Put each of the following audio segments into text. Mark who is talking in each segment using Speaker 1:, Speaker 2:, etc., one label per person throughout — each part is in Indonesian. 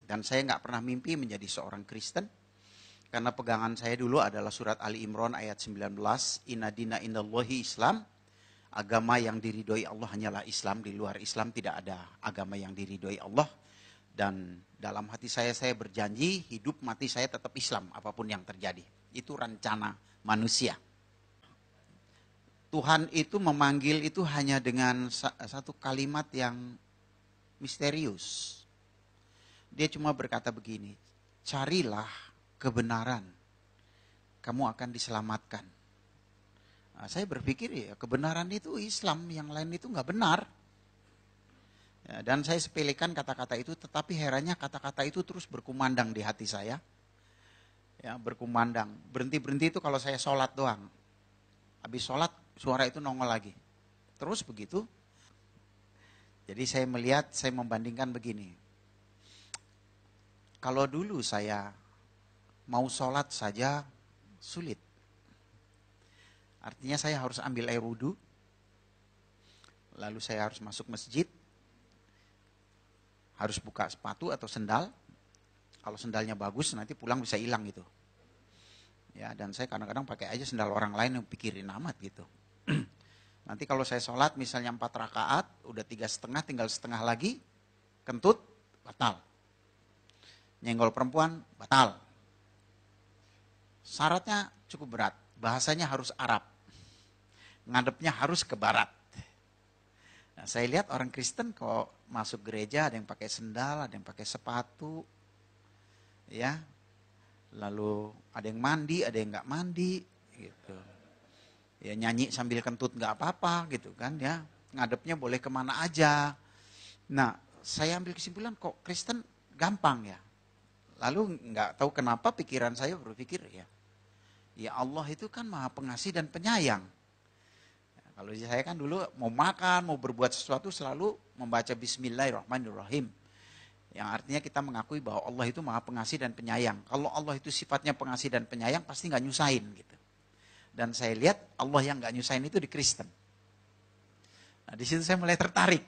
Speaker 1: Dan saya nggak pernah mimpi menjadi seorang Kristen. Karena pegangan saya dulu adalah surat Ali Imran ayat 19. Inna dina indallahi Islam. Agama yang diridhoi Allah hanyalah Islam. Di luar Islam tidak ada agama yang diridhoi Allah. Dan dalam hati saya berjanji hidup mati saya tetap Islam apapun yang terjadi. Itu rencana manusia. Tuhan itu memanggil itu hanya dengan satu kalimat yang misterius. Dia cuma berkata begini, carilah kebenaran, kamu akan diselamatkan. Nah, saya berpikir ya kebenaran itu Islam, yang lain itu nggak benar. Ya, dan saya sepelekan kata-kata itu, tetapi herannya kata-kata itu terus berkumandang di hati saya. Ya, berkumandang. Berhenti-berhenti itu kalau saya sholat doang. Habis sholat suara itu nongol lagi. Terus begitu. Jadi saya melihat, saya membandingkan begini. Kalau dulu saya mau sholat saja sulit. Artinya saya harus ambil air wudhu. Lalu saya harus masuk masjid. Harus buka sepatu atau sendal. Kalau sendalnya bagus nanti pulang bisa hilang gitu. Ya, dan saya kadang-kadang pakai aja sendal orang lain yang pikirin amat gitu. Nanti kalau saya sholat misalnya 4 rakaat, udah 3,5 tinggal setengah lagi, kentut, batal. Nyenggol perempuan, batal. Syaratnya cukup berat, bahasanya harus Arab. Ngadepnya harus ke barat. Nah, saya lihat orang Kristen kalau masuk gereja ada yang pakai sendal, ada yang pakai sepatu. Ya. Lalu ada yang mandi, ada yang nggak mandi gitu. Ya nyanyi sambil kentut nggak apa-apa gitu kan ya. Ngadepnya boleh kemana aja. Nah, saya ambil kesimpulan kok Kristen gampang ya. Lalu nggak tahu kenapa pikiran saya berpikir ya Allah itu kan Maha Pengasih dan Penyayang. Ya, kalau saya kan dulu mau makan, mau berbuat sesuatu selalu membaca Bismillahirrahmanirrahim. Yang artinya kita mengakui bahwa Allah itu Maha Pengasih dan Penyayang. Kalau Allah itu sifatnya pengasih dan penyayang pasti nggak nyusahin gitu. Dan saya lihat Allah yang nggak nyusahin itu di Kristen. Nah di situ saya mulai tertarik.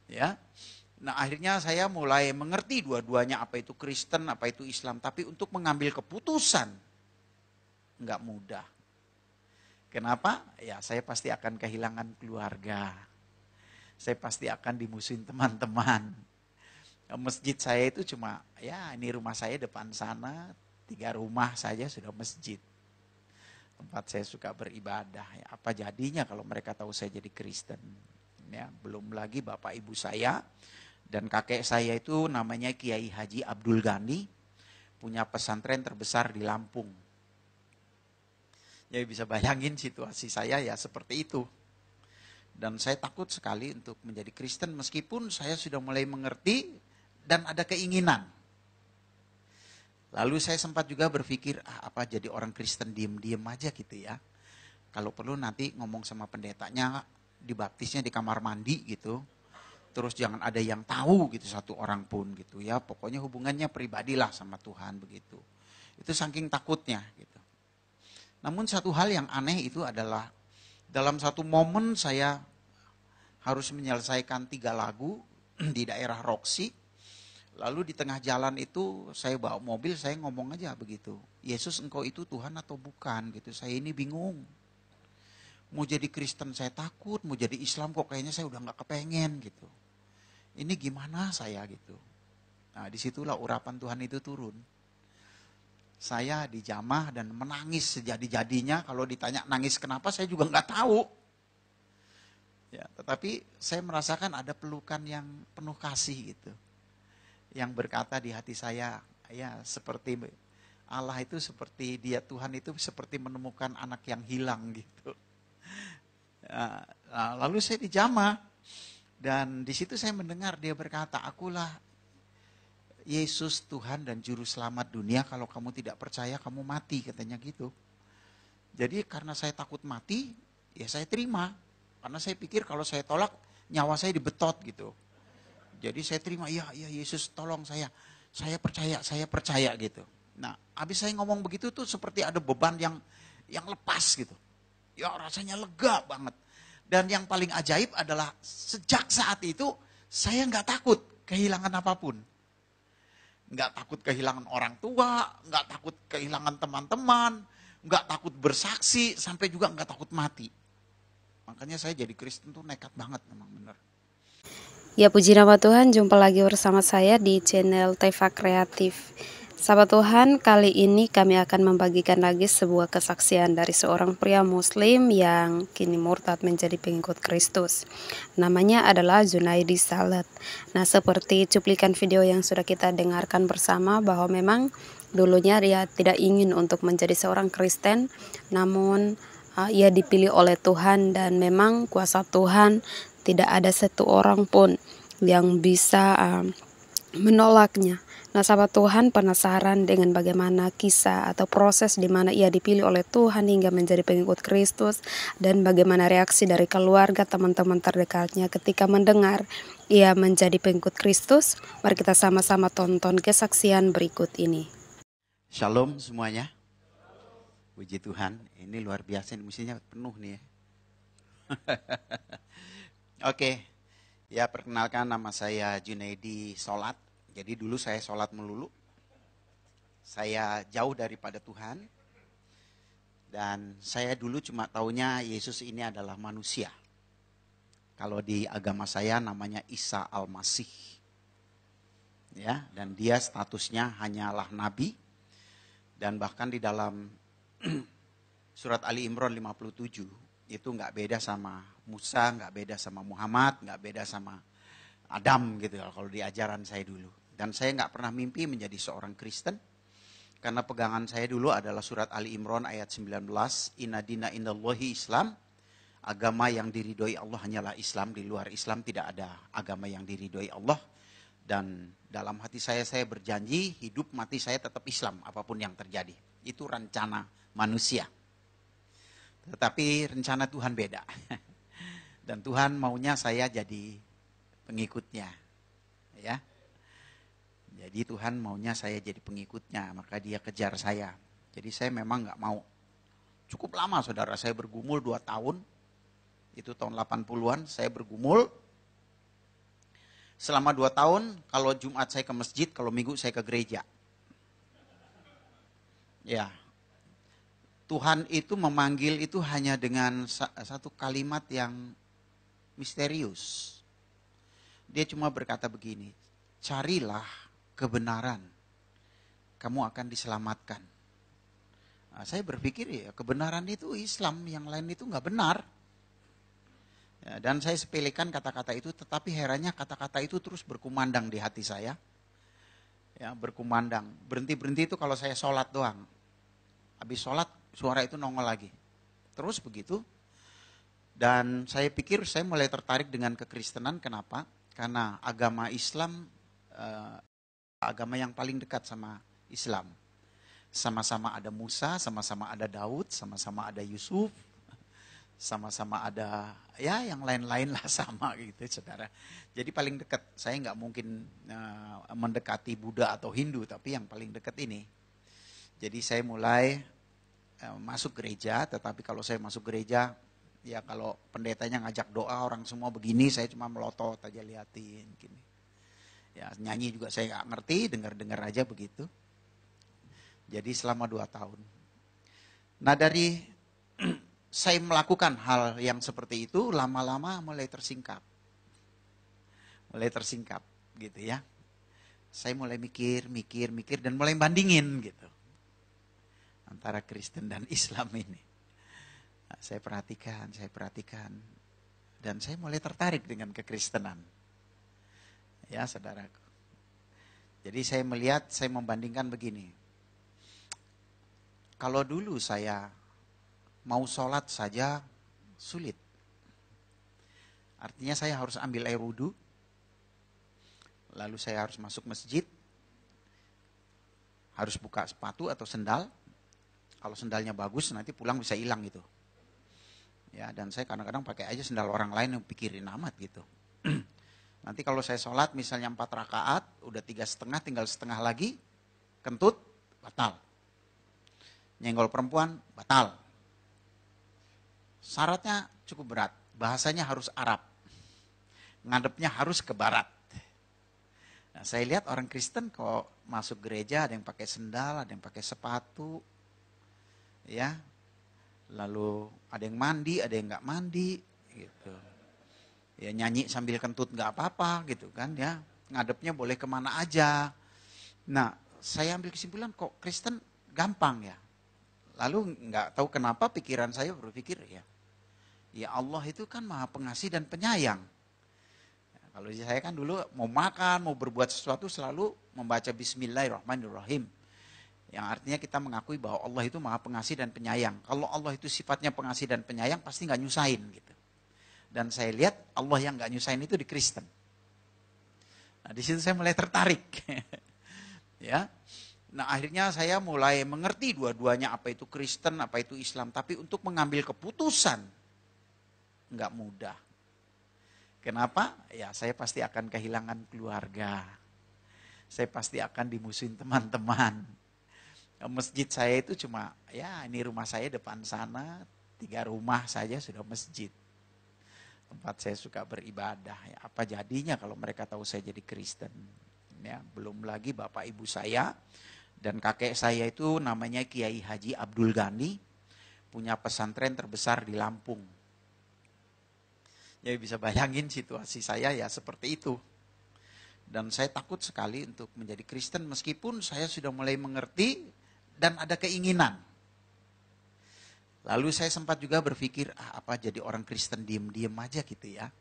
Speaker 1: Ya. Nah akhirnya saya mulai mengerti dua-duanya apa itu Kristen, apa itu Islam. Tapi untuk mengambil keputusan nggak mudah. Kenapa? Ya saya pasti akan kehilangan keluarga. Saya pasti akan dimusuhin teman-teman. Masjid saya itu cuma, ya ini rumah saya depan sana, 3 rumah saja sudah masjid. Tempat saya suka beribadah. Ya, apa jadinya kalau mereka tahu saya jadi Kristen? Ya, belum lagi bapak ibu saya dan kakek saya itu namanya Kiai Haji Abdul Ghani, punya pesantren terbesar di Lampung. Jadi bisa bayangin situasi saya ya seperti itu. Dan saya takut sekali untuk menjadi Kristen meskipun saya sudah mulai mengerti dan ada keinginan. Lalu saya sempat juga berpikir, apa jadi orang Kristen diem-diem aja gitu ya. Kalau perlu nanti ngomong sama pendetanya, dibaptisnya di kamar mandi gitu. Terus jangan ada yang tahu gitu satu orang pun gitu ya. Pokoknya hubungannya pribadilah sama Tuhan begitu. Itu saking takutnya gitu. Namun satu hal yang aneh itu adalah dalam satu momen saya harus menyelesaikan 3 lagu di daerah Roxy. Lalu di tengah jalan itu saya bawa mobil, saya ngomong aja begitu. Yesus engkau itu Tuhan atau bukan gitu. Saya ini bingung. Mau jadi Kristen saya takut, mau jadi Islam kok kayaknya saya udah gak kepengen gitu. Ini gimana saya gitu. Nah disitulah urapan Tuhan itu turun. Saya dijamah dan menangis sejadi-jadinya. Kalau ditanya nangis kenapa saya juga gak tahu. Ya, tetapi saya merasakan ada pelukan yang penuh kasih gitu. Yang berkata di hati saya, ya seperti Allah itu seperti dia, Tuhan itu seperti menemukan anak yang hilang gitu. Nah, lalu saya dijamah dan di situ saya mendengar dia berkata, akulah Yesus Tuhan dan Juru Selamat dunia, kalau kamu tidak percaya kamu mati, katanya gitu. Jadi karena saya takut mati, ya saya terima. Karena saya pikir kalau saya tolak, nyawa saya dibetot gitu. Jadi saya terima, ya Yesus tolong saya percaya gitu. Nah habis saya ngomong begitu tuh seperti ada beban yang lepas gitu. Ya rasanya lega banget. Dan yang paling ajaib adalah sejak saat itu saya nggak takut kehilangan apapun. Nggak takut kehilangan orang tua, nggak takut kehilangan teman-teman, nggak takut bersaksi, sampai juga nggak takut mati. Makanya saya jadi Kristen tuh nekat banget memang bener.
Speaker 2: Ya puji nama Tuhan, jumpa lagi bersama saya di channel Teva Kreatif. Sahabat Tuhan, kali ini kami akan membagikan lagi sebuah kesaksian dari seorang pria muslim yang kini murtad menjadi pengikut Kristus. Namanya adalah Junaidi Salat. Nah, seperti cuplikan video yang sudah kita dengarkan bersama, bahwa memang dulunya dia tidak ingin untuk menjadi seorang Kristen, namun ia dipilih oleh Tuhan, dan memang kuasa Tuhan tidak ada satu orang pun yang bisa menolaknya. Nah, sahabat Tuhan, penasaran dengan bagaimana kisah atau proses di mana ia dipilih oleh Tuhan hingga menjadi pengikut Kristus, dan bagaimana reaksi dari keluarga, teman-teman terdekatnya ketika mendengar ia menjadi pengikut Kristus? Mari kita sama-sama tonton kesaksian berikut ini.
Speaker 1: Shalom semuanya. Puji Tuhan, ini luar biasa, ini mestinya penuh nih ya. Oke, ya perkenalkan, nama saya Junaidi Salat. Jadi dulu saya sholat melulu. Saya jauh daripada Tuhan. Dan saya dulu cuma taunya Yesus ini adalah manusia. Kalau di agama saya namanya Isa Al-Masih. Ya, dan dia statusnya hanyalah nabi. Dan bahkan di dalam surat Ali Imran 57, itu nggak beda sama Musa, nggak beda sama Muhammad, nggak beda sama Adam gitu kalau di ajaran saya dulu. Dan saya nggak pernah mimpi menjadi seorang Kristen, karena pegangan saya dulu adalah surat Ali Imran ayat 19, Inna dina indallahi Islam, agama yang diridhoi Allah hanyalah Islam, di luar Islam tidak ada agama yang diridhoi Allah. Dan dalam hati saya berjanji, hidup mati saya tetap Islam, apapun yang terjadi. Itu rencana manusia. Tetapi rencana Tuhan beda. Dan Tuhan maunya saya jadi pengikutnya. Ya. Jadi Tuhan maunya saya jadi pengikutnya, maka dia kejar saya. Jadi saya memang nggak mau. Cukup lama saudara, saya bergumul 2 tahun. Itu tahun 80-an, saya bergumul. Selama 2 tahun, kalau Jumat saya ke masjid, kalau Minggu saya ke gereja. Ya, Tuhan itu memanggil itu hanya dengan satu kalimat yang misterius. Dia cuma berkata begini, carilah kebenaran, kamu akan diselamatkan. Nah, saya berpikir ya kebenaran itu Islam, yang lain itu nggak benar. Ya, dan saya sepelekan kata-kata itu, tetapi herannya kata-kata itu terus berkumandang di hati saya. Ya, berkumandang. Berhenti-berhenti itu kalau saya sholat doang. Habis sholat suara itu nongol lagi. Terus begitu. Dan saya pikir saya mulai tertarik dengan kekristenan. Kenapa? Karena agama Islam agama yang paling dekat sama Islam. Sama-sama ada Musa, sama-sama ada Daud, sama-sama ada Yusuf, sama-sama ada ya yang lain-lain lah sama gitu saudara. Jadi paling dekat, saya nggak mungkin mendekati Buddha atau Hindu, tapi yang paling dekat ini. Jadi saya mulai masuk gereja, tetapi kalau saya masuk gereja, ya kalau pendetanya ngajak doa orang semua begini, saya cuma melotot aja liatin gini. Ya nyanyi juga saya nggak ngerti, dengar-dengar aja begitu. Jadi selama 2 tahun. Nah dari saya melakukan hal yang seperti itu, lama-lama mulai tersingkap. Mulai tersingkap gitu ya. Saya mulai mikir dan mulai bandingin gitu. Antara Kristen dan Islam ini. Nah, saya perhatikan. Dan saya mulai tertarik dengan kekristenan. Ya saudaraku. Jadi saya melihat, saya membandingkan begini. Kalau dulu saya mau sholat saja sulit. Artinya saya harus ambil air wudhu. Lalu saya harus masuk masjid. Harus buka sepatu atau sendal. Kalau sendalnya bagus nanti pulang bisa hilang gitu. Ya, dan saya kadang-kadang pakai aja sendal orang lain yang pikirin amat gitu. Nanti kalau saya sholat misalnya 4 rakaat, udah 3,5, tinggal setengah lagi, kentut, batal. Nyenggol perempuan, batal. Syaratnya cukup berat, bahasanya harus Arab. Ngadepnya harus ke barat. Nah, saya lihat orang Kristen kok masuk gereja ada yang pakai sendal, ada yang pakai sepatu, ya. Lalu ada yang mandi, ada yang nggak mandi, gitu. Ya nyanyi sambil kentut nggak apa-apa, gitu kan ya. Ngadepnya boleh kemana aja. Nah, saya ambil kesimpulan kok Kristen gampang ya. Lalu nggak tahu kenapa pikiran saya berpikir ya Allah itu kan Maha Pengasih dan Penyayang. Kalau saya kan dulu mau makan, mau berbuat sesuatu selalu membaca Bismillahirrahmanirrahim. Yang artinya kita mengakui bahwa Allah itu Maha Pengasih dan Penyayang. Kalau Allah itu sifatnya pengasih dan penyayang pasti nggak nyusahin gitu. Dan saya lihat Allah yang nggak nyusahin itu di Kristen. Nah di situ saya mulai tertarik. Ya. Nah akhirnya saya mulai mengerti dua-duanya apa itu Kristen, apa itu Islam. Tapi untuk mengambil keputusan nggak mudah. Kenapa? Ya saya pasti akan kehilangan keluarga. Saya pasti akan dimusuhin teman-teman. Masjid saya itu cuma, ya ini rumah saya depan sana, 3 rumah saja sudah masjid. Tempat saya suka beribadah. Ya, apa jadinya kalau mereka tahu saya jadi Kristen? Ya, belum lagi bapak ibu saya dan kakek saya itu namanya Kiai Haji Abdul Ghani, punya pesantren terbesar di Lampung. Ya bisa bayangin situasi saya ya seperti itu. Dan saya takut sekali untuk menjadi Kristen meskipun saya sudah mulai mengerti dan ada keinginan. Lalu saya sempat juga berpikir, apa jadi orang Kristen diem-diem aja gitu ya.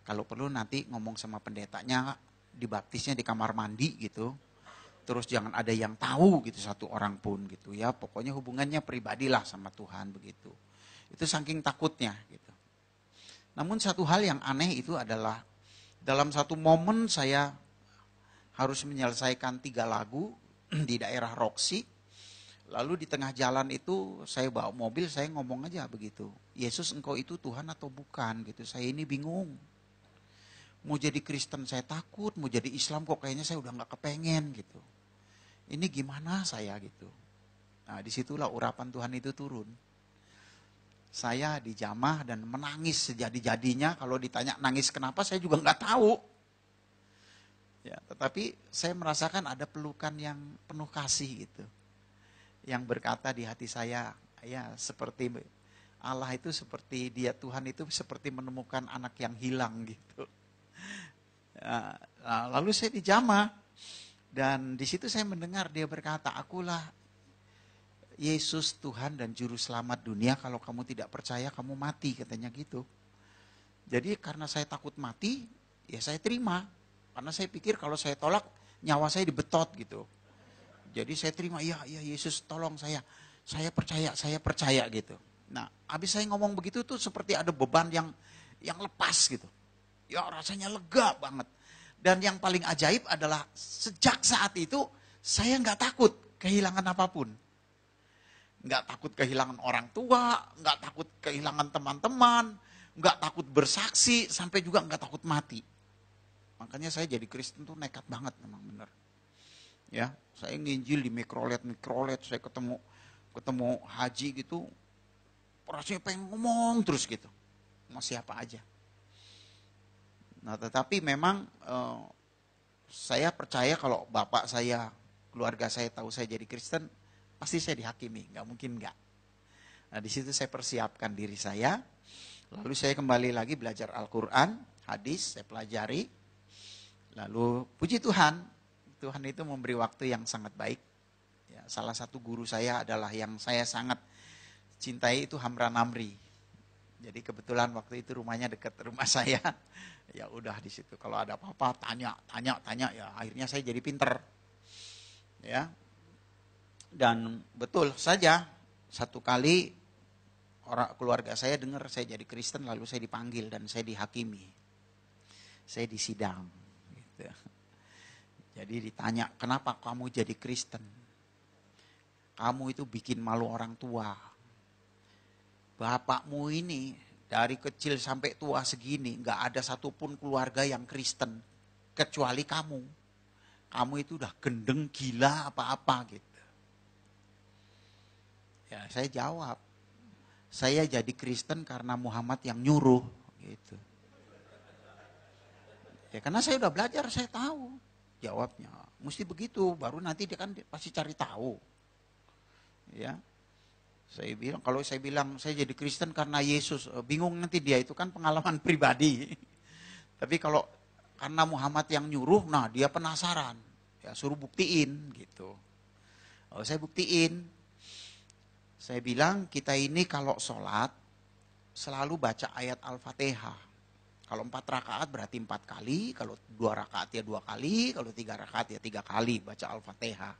Speaker 1: Kalau perlu nanti ngomong sama pendetanya, dibaptisnya di kamar mandi gitu. Terus jangan ada yang tahu gitu satu orang pun gitu ya. Pokoknya hubungannya pribadilah sama Tuhan begitu. Itu saking takutnya gitu. Namun satu hal yang aneh itu adalah dalam satu momen saya harus menyelesaikan 3 lagu di daerah Roxy. Lalu di tengah jalan itu saya bawa mobil, saya ngomong aja begitu. Yesus engkau itu Tuhan atau bukan gitu. Saya ini bingung. Mau jadi Kristen saya takut, mau jadi Islam kok kayaknya saya udah gak kepengen gitu. Ini gimana saya gitu. Nah disitulah urapan Tuhan itu turun. Saya dijamah dan menangis sejadi-jadinya. Kalau ditanya nangis kenapa saya juga nggak tahu. Ya, tetapi saya merasakan ada pelukan yang penuh kasih gitu. Yang berkata di hati saya, ya seperti Allah itu seperti dia Tuhan itu seperti menemukan anak yang hilang gitu. Ya, lalu saya dijamah dan di situ saya mendengar dia berkata, akulah Yesus Tuhan dan Juru Selamat dunia, kalau kamu tidak percaya kamu mati, katanya gitu. Jadi karena saya takut mati, ya saya terima. Karena saya pikir kalau saya tolak, nyawa saya dibetot gitu. Jadi saya terima, ya Yesus tolong saya percaya gitu. Nah habis saya ngomong begitu tuh seperti ada beban yang lepas gitu. Ya rasanya lega banget. Dan yang paling ajaib adalah sejak saat itu saya nggak takut kehilangan apapun. Nggak takut kehilangan orang tua, nggak takut kehilangan teman-teman, nggak takut bersaksi, sampai juga nggak takut mati. Makanya saya jadi Kristen tuh nekat banget memang benar. Ya, saya nginjil di mikrolet, saya ketemu haji gitu, rasanya pengen ngomong terus gitu, mau siapa aja. Nah tetapi memang saya percaya kalau bapak saya, keluarga saya tahu saya jadi Kristen, pasti saya dihakimi, nggak mungkin nggak. Nah di situ saya persiapkan diri saya, lalu saya kembali lagi belajar Al-Quran, hadis, saya pelajari. Lalu puji Tuhan, Tuhan itu memberi waktu yang sangat baik. Ya, salah satu guru saya adalah yang saya sangat cintai itu Hamra Namri. Jadi kebetulan waktu itu rumahnya dekat rumah saya. Ya udah di situ kalau ada apa-apa tanya ya akhirnya saya jadi pinter. Ya. Dan betul saja satu kali orang keluarga saya dengar saya jadi Kristen lalu saya dipanggil dan saya dihakimi. Saya disidang gitu. Jadi ditanya, "Kenapa kamu jadi Kristen? Kamu itu bikin malu orang tua. Bapakmu ini dari kecil sampai tua segini nggak ada satupun keluarga yang Kristen kecuali kamu. Kamu itu udah gendeng gila apa-apa gitu." Ya saya jawab, saya jadi Kristen karena Muhammad yang nyuruh gitu. Ya karena saya udah belajar, saya tahu. jawabnya. Mesti begitu, baru nanti dia kan pasti cari tahu. Ya. Kalau saya bilang saya jadi Kristen karena Yesus, bingung nanti dia, itu kan pengalaman pribadi. Tapi kalau karena Muhammad yang nyuruh, nah dia penasaran. Ya suruh buktiin gitu. Saya buktiin. Saya bilang kita ini kalau sholat selalu baca ayat Al-Fatihah. Kalau 4 rakaat berarti 4 kali, kalau 2 rakaat ya 2 kali, kalau 3 rakaat ya 3 kali baca Al-Fatihah.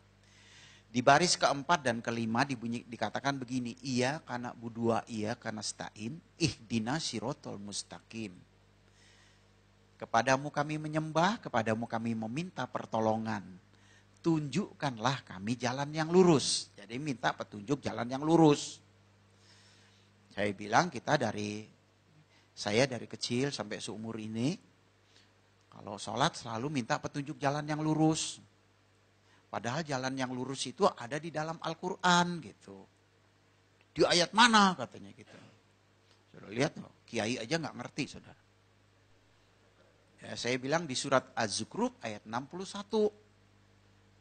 Speaker 1: Di baris keempat dan kelima dikatakan begini, iya kana budua iya kana stain, ihdina sirotol mustaqim. Kepadamu kami menyembah, kepadamu kami meminta pertolongan. Tunjukkanlah kami jalan yang lurus. Jadi minta petunjuk jalan yang lurus. Saya bilang saya dari kecil sampai seumur ini, kalau sholat selalu minta petunjuk jalan yang lurus. Padahal jalan yang lurus itu ada di dalam Al-Quran gitu. Di ayat mana katanya gitu. Saudara lihat loh, kiai aja nggak ngerti saudara. Ya, saya bilang di surat Az-Zukhruf ayat 61.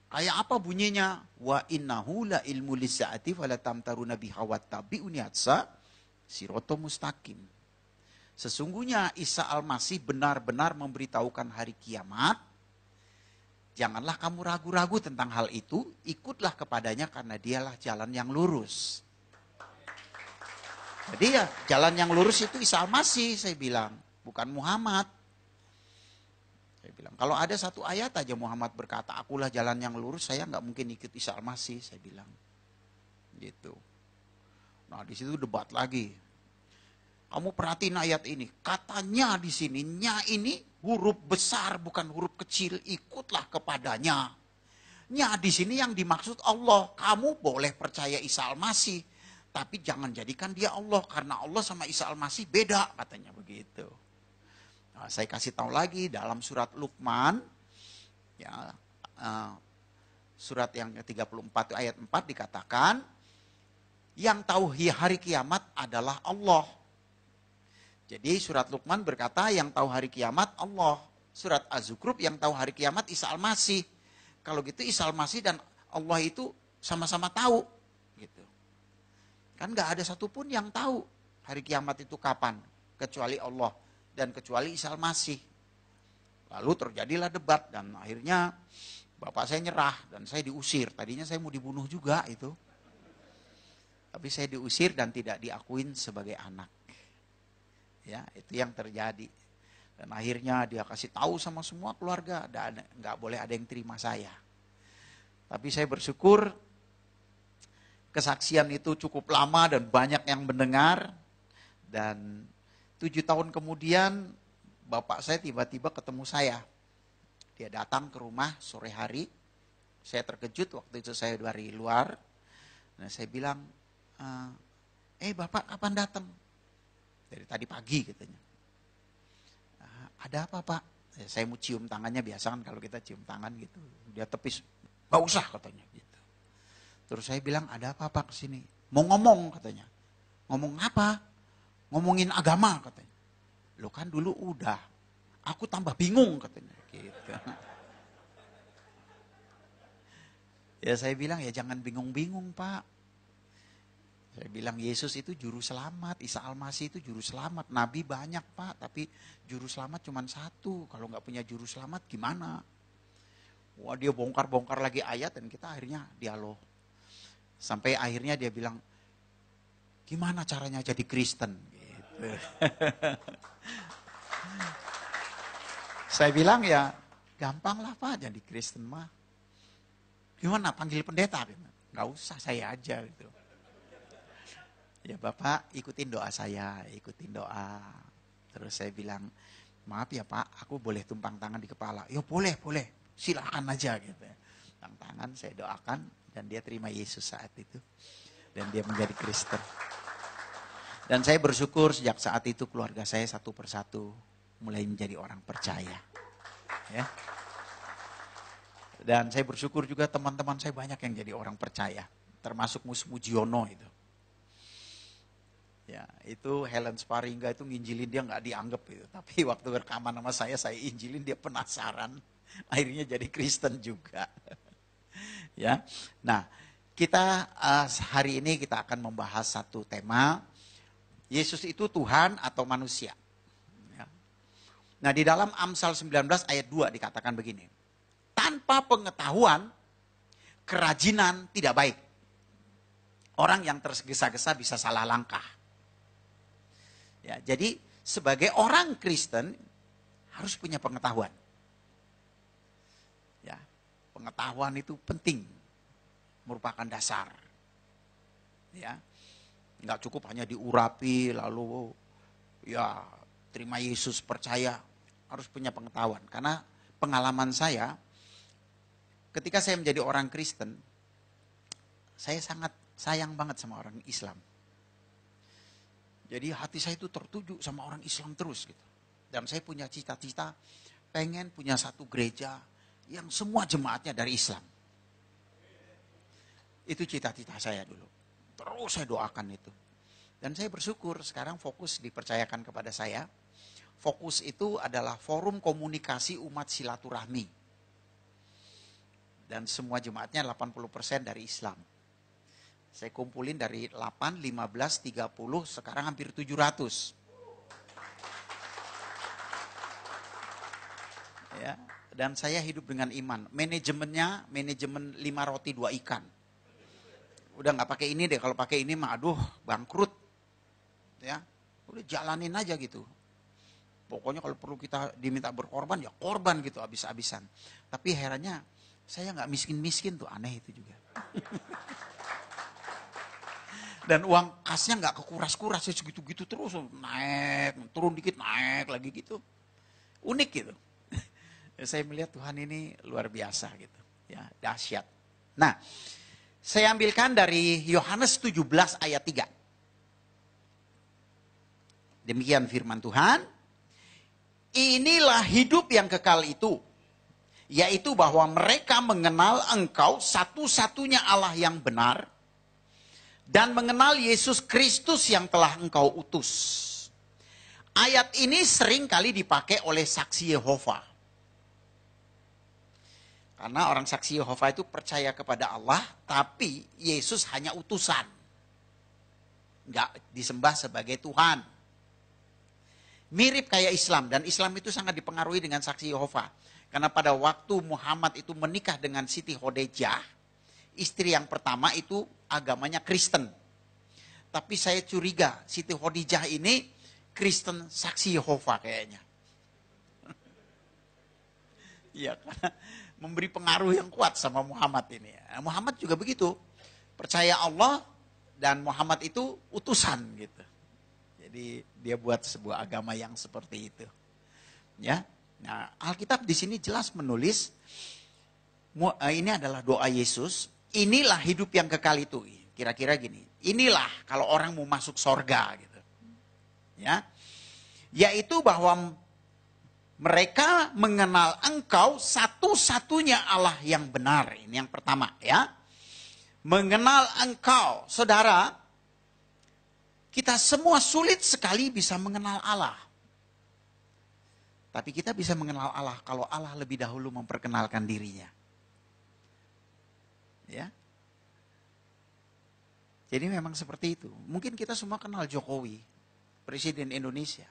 Speaker 1: Kayak apa bunyinya? Wa innahu la ilmu lisa'ati fala tamtaruna biha wattabi'uni atsa siroto mustaqim. Sesungguhnya Isa Al-Masih benar-benar memberitahukan hari kiamat. Janganlah kamu ragu-ragu tentang hal itu, ikutlah kepadanya karena dialah jalan yang lurus. Jadi ya jalan yang lurus itu Isa Al-Masih saya bilang, bukan Muhammad. Saya bilang kalau ada satu ayat aja Muhammad berkata, akulah jalan yang lurus, saya nggak mungkin ikut Isa Al-Masih, saya bilang. Gitu. Nah di situ debat lagi. Kamu perhatiin ayat ini, katanya di sini, nya ini huruf besar bukan huruf kecil, ikutlah kepadanya. Nya di sini yang dimaksud Allah, kamu boleh percaya Isa Al-Masih, tapi jangan jadikan dia Allah, karena Allah sama Isa Al-Masih beda, katanya begitu. Nah, saya kasih tahu lagi dalam surat Luqman, ya, surat yang ke-34 ayat 4 dikatakan, yang tahu hari kiamat adalah Allah. Jadi surat Luqman berkata yang tahu hari kiamat Allah. Surat Az-Zukhruf yang tahu hari kiamat Isa Al-Masih. Kalau gitu Isa Al-Masih dan Allah itu sama-sama tahu. Gitu. Kan gak ada satupun yang tahu hari kiamat itu kapan. Kecuali Allah dan kecuali Isa Al-Masih. Lalu terjadilah debat dan akhirnya bapak saya nyerah dan saya diusir. Tadinya saya mau dibunuh juga itu. Tapi saya diusir dan tidak diakuin sebagai anak. Ya, itu yang terjadi. Dan akhirnya dia kasih tahu sama semua keluarga, dan nggak boleh ada yang terima saya. Tapi saya bersyukur kesaksian itu cukup lama dan banyak yang mendengar. Dan 7 tahun kemudian bapak saya tiba-tiba ketemu saya. Dia datang ke rumah sore hari. Saya terkejut waktu itu saya dari luar. Nah saya bilang, bapak kapan datang? Dari tadi pagi katanya. Ada apa pak? Saya mau cium tangannya, biasa kan kalau kita cium tangan gitu. Dia tepis, gak usah katanya gitu. Terus saya bilang ada apa pak kesini? Mau ngomong katanya. Ngomong apa? Ngomongin agama katanya. Lo kan dulu udah. Aku tambah bingung katanya gitu. Ya saya bilang ya jangan bingung-bingung pak. Saya bilang Yesus itu juru selamat, Isa Al-Masih itu juru selamat. Nabi banyak pak, tapi juru selamat cuma satu. Kalau nggak punya juru selamat gimana? Wah dia bongkar-bongkar lagi ayat dan kita akhirnya dialog. Sampai akhirnya dia bilang, gimana caranya jadi Kristen? Gitu. Saya bilang ya gampang lah pak jadi Kristen mah. Gimana panggil pendeta? Nggak usah, saya aja gitu. Ya Bapak ikutin doa saya, ikutin doa. Terus saya bilang, maaf ya Pak, aku boleh tumpang tangan di kepala. Ya boleh, silakan aja gitu. Tumpang tangan, saya doakan dan dia terima Yesus saat itu. Dan dia menjadi Kristen. Dan saya bersyukur sejak saat itu keluarga saya satu persatu mulai menjadi orang percaya. Ya. Dan saya bersyukur juga teman-teman saya banyak yang jadi orang percaya. Termasuk Mus Mujiono itu. Ya, itu Helen Sparingga itu nginjilin dia nggak dianggap itu. Tapi waktu rekaman sama saya injilin dia penasaran. Akhirnya jadi Kristen juga. Ya. Nah, kita hari ini kita akan membahas satu tema, Yesus itu Tuhan atau manusia. Ya. Nah, di dalam Amsal 19 ayat 2 dikatakan begini. Tanpa pengetahuan, kerajinan tidak baik. Orang yang tergesa-gesa bisa salah langkah. Ya, jadi sebagai orang Kristen harus punya pengetahuan. Ya, pengetahuan itu penting, merupakan dasar. Ya, nggak cukup hanya diurapi lalu ya terima Yesus percaya, harus punya pengetahuan. Karena pengalaman saya, ketika saya menjadi orang Kristen, saya sangat sayang banget sama orang Islam. Jadi hati saya itu tertuju sama orang Islam terus gitu. Dan saya punya cita-cita pengen punya satu gereja yang semua jemaatnya dari Islam. Itu cita-cita saya dulu. Terus saya doakan itu. Dan saya bersyukur sekarang fokus dipercayakan kepada saya. Fokus itu adalah forum komunikasi umat silaturahmi. Dan semua jemaatnya 80% dari Islam. Saya kumpulin dari 8, 15, 30, sekarang hampir 700. Ya, dan saya hidup dengan iman. Manajemennya, manajemen 5 roti 2 ikan. Udah nggak pakai ini deh, kalau pakai ini mah aduh bangkrut. Ya, udah jalanin aja gitu. Pokoknya kalau perlu kita diminta berkorban, ya korban gitu habis-habisan. Tapi herannya saya nggak miskin-miskin tuh, aneh itu juga. Dan uang kasnya nggak kekuras-kuras, ya segitu-gitu terus, naik, turun dikit, naik lagi gitu. Unik gitu. Saya melihat Tuhan ini luar biasa gitu, ya dahsyat. Nah, saya ambilkan dari Yohanes 17 ayat 3. Demikian firman Tuhan. Inilah hidup yang kekal itu, yaitu bahwa mereka mengenal Engkau satu-satunya Allah yang benar, dan mengenal Yesus Kristus yang telah Engkau utus. Ayat ini sering kali dipakai oleh saksi Yehova. Karena orang saksi Yehova itu percaya kepada Allah, tapi Yesus hanya utusan. Enggak disembah sebagai Tuhan. Mirip kayak Islam, dan Islam itu sangat dipengaruhi dengan saksi Yehova. Karena pada waktu Muhammad itu menikah dengan Siti Khadijah, istri yang pertama itu agamanya Kristen. Tapi saya curiga Siti Khadijah ini Kristen saksi Yehova kayaknya. Iya, karena memberi pengaruh yang kuat sama Muhammad ini. Muhammad juga begitu. Percaya Allah dan Muhammad itu utusan gitu. Jadi dia buat sebuah agama yang seperti itu. Ya. Nah, Alkitab di sini jelas menulis ini adalah doa Yesus. Inilah hidup yang kekal itu. Kira-kira gini. Inilah kalau orang mau masuk sorga gitu. Ya. Yaitu bahwa mereka mengenal Engkau satu-satunya Allah yang benar. Ini yang pertama ya. Mengenal Engkau. Saudara, kita semua sulit sekali bisa mengenal Allah. Tapi kita bisa mengenal Allah kalau Allah lebih dahulu memperkenalkan dirinya. Ya. Jadi memang seperti itu. Mungkin kita semua kenal Jokowi, Presiden Indonesia.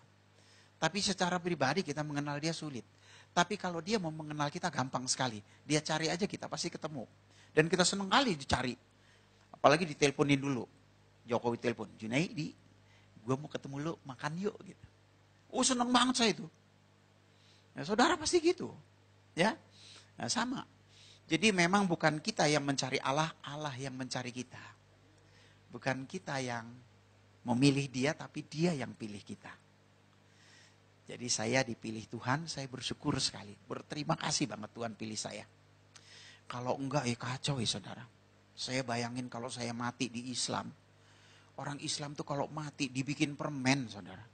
Speaker 1: Tapi secara pribadi kita mengenal dia sulit. Tapi kalau dia mau mengenal kita gampang sekali. Dia cari aja kita pasti ketemu. Dan kita senang kali dicari. Apalagi diteleponin dulu. Jokowi telepon, Junaidi, gue mau ketemu lu, makan yuk gitu. Oh senang banget saya itu. Ya, saudara pasti gitu. Ya, nah, sama. Jadi memang bukan kita yang mencari Allah, Allah yang mencari kita. Bukan kita yang memilih dia, tapi dia yang pilih kita. Jadi saya dipilih Tuhan, saya bersyukur sekali. Berterima kasih banget Tuhan pilih saya. Kalau enggak ya kacau ya saudara. Saya bayangin kalau saya mati di Islam. Orang Islam tuh kalau mati dibikin permen saudara.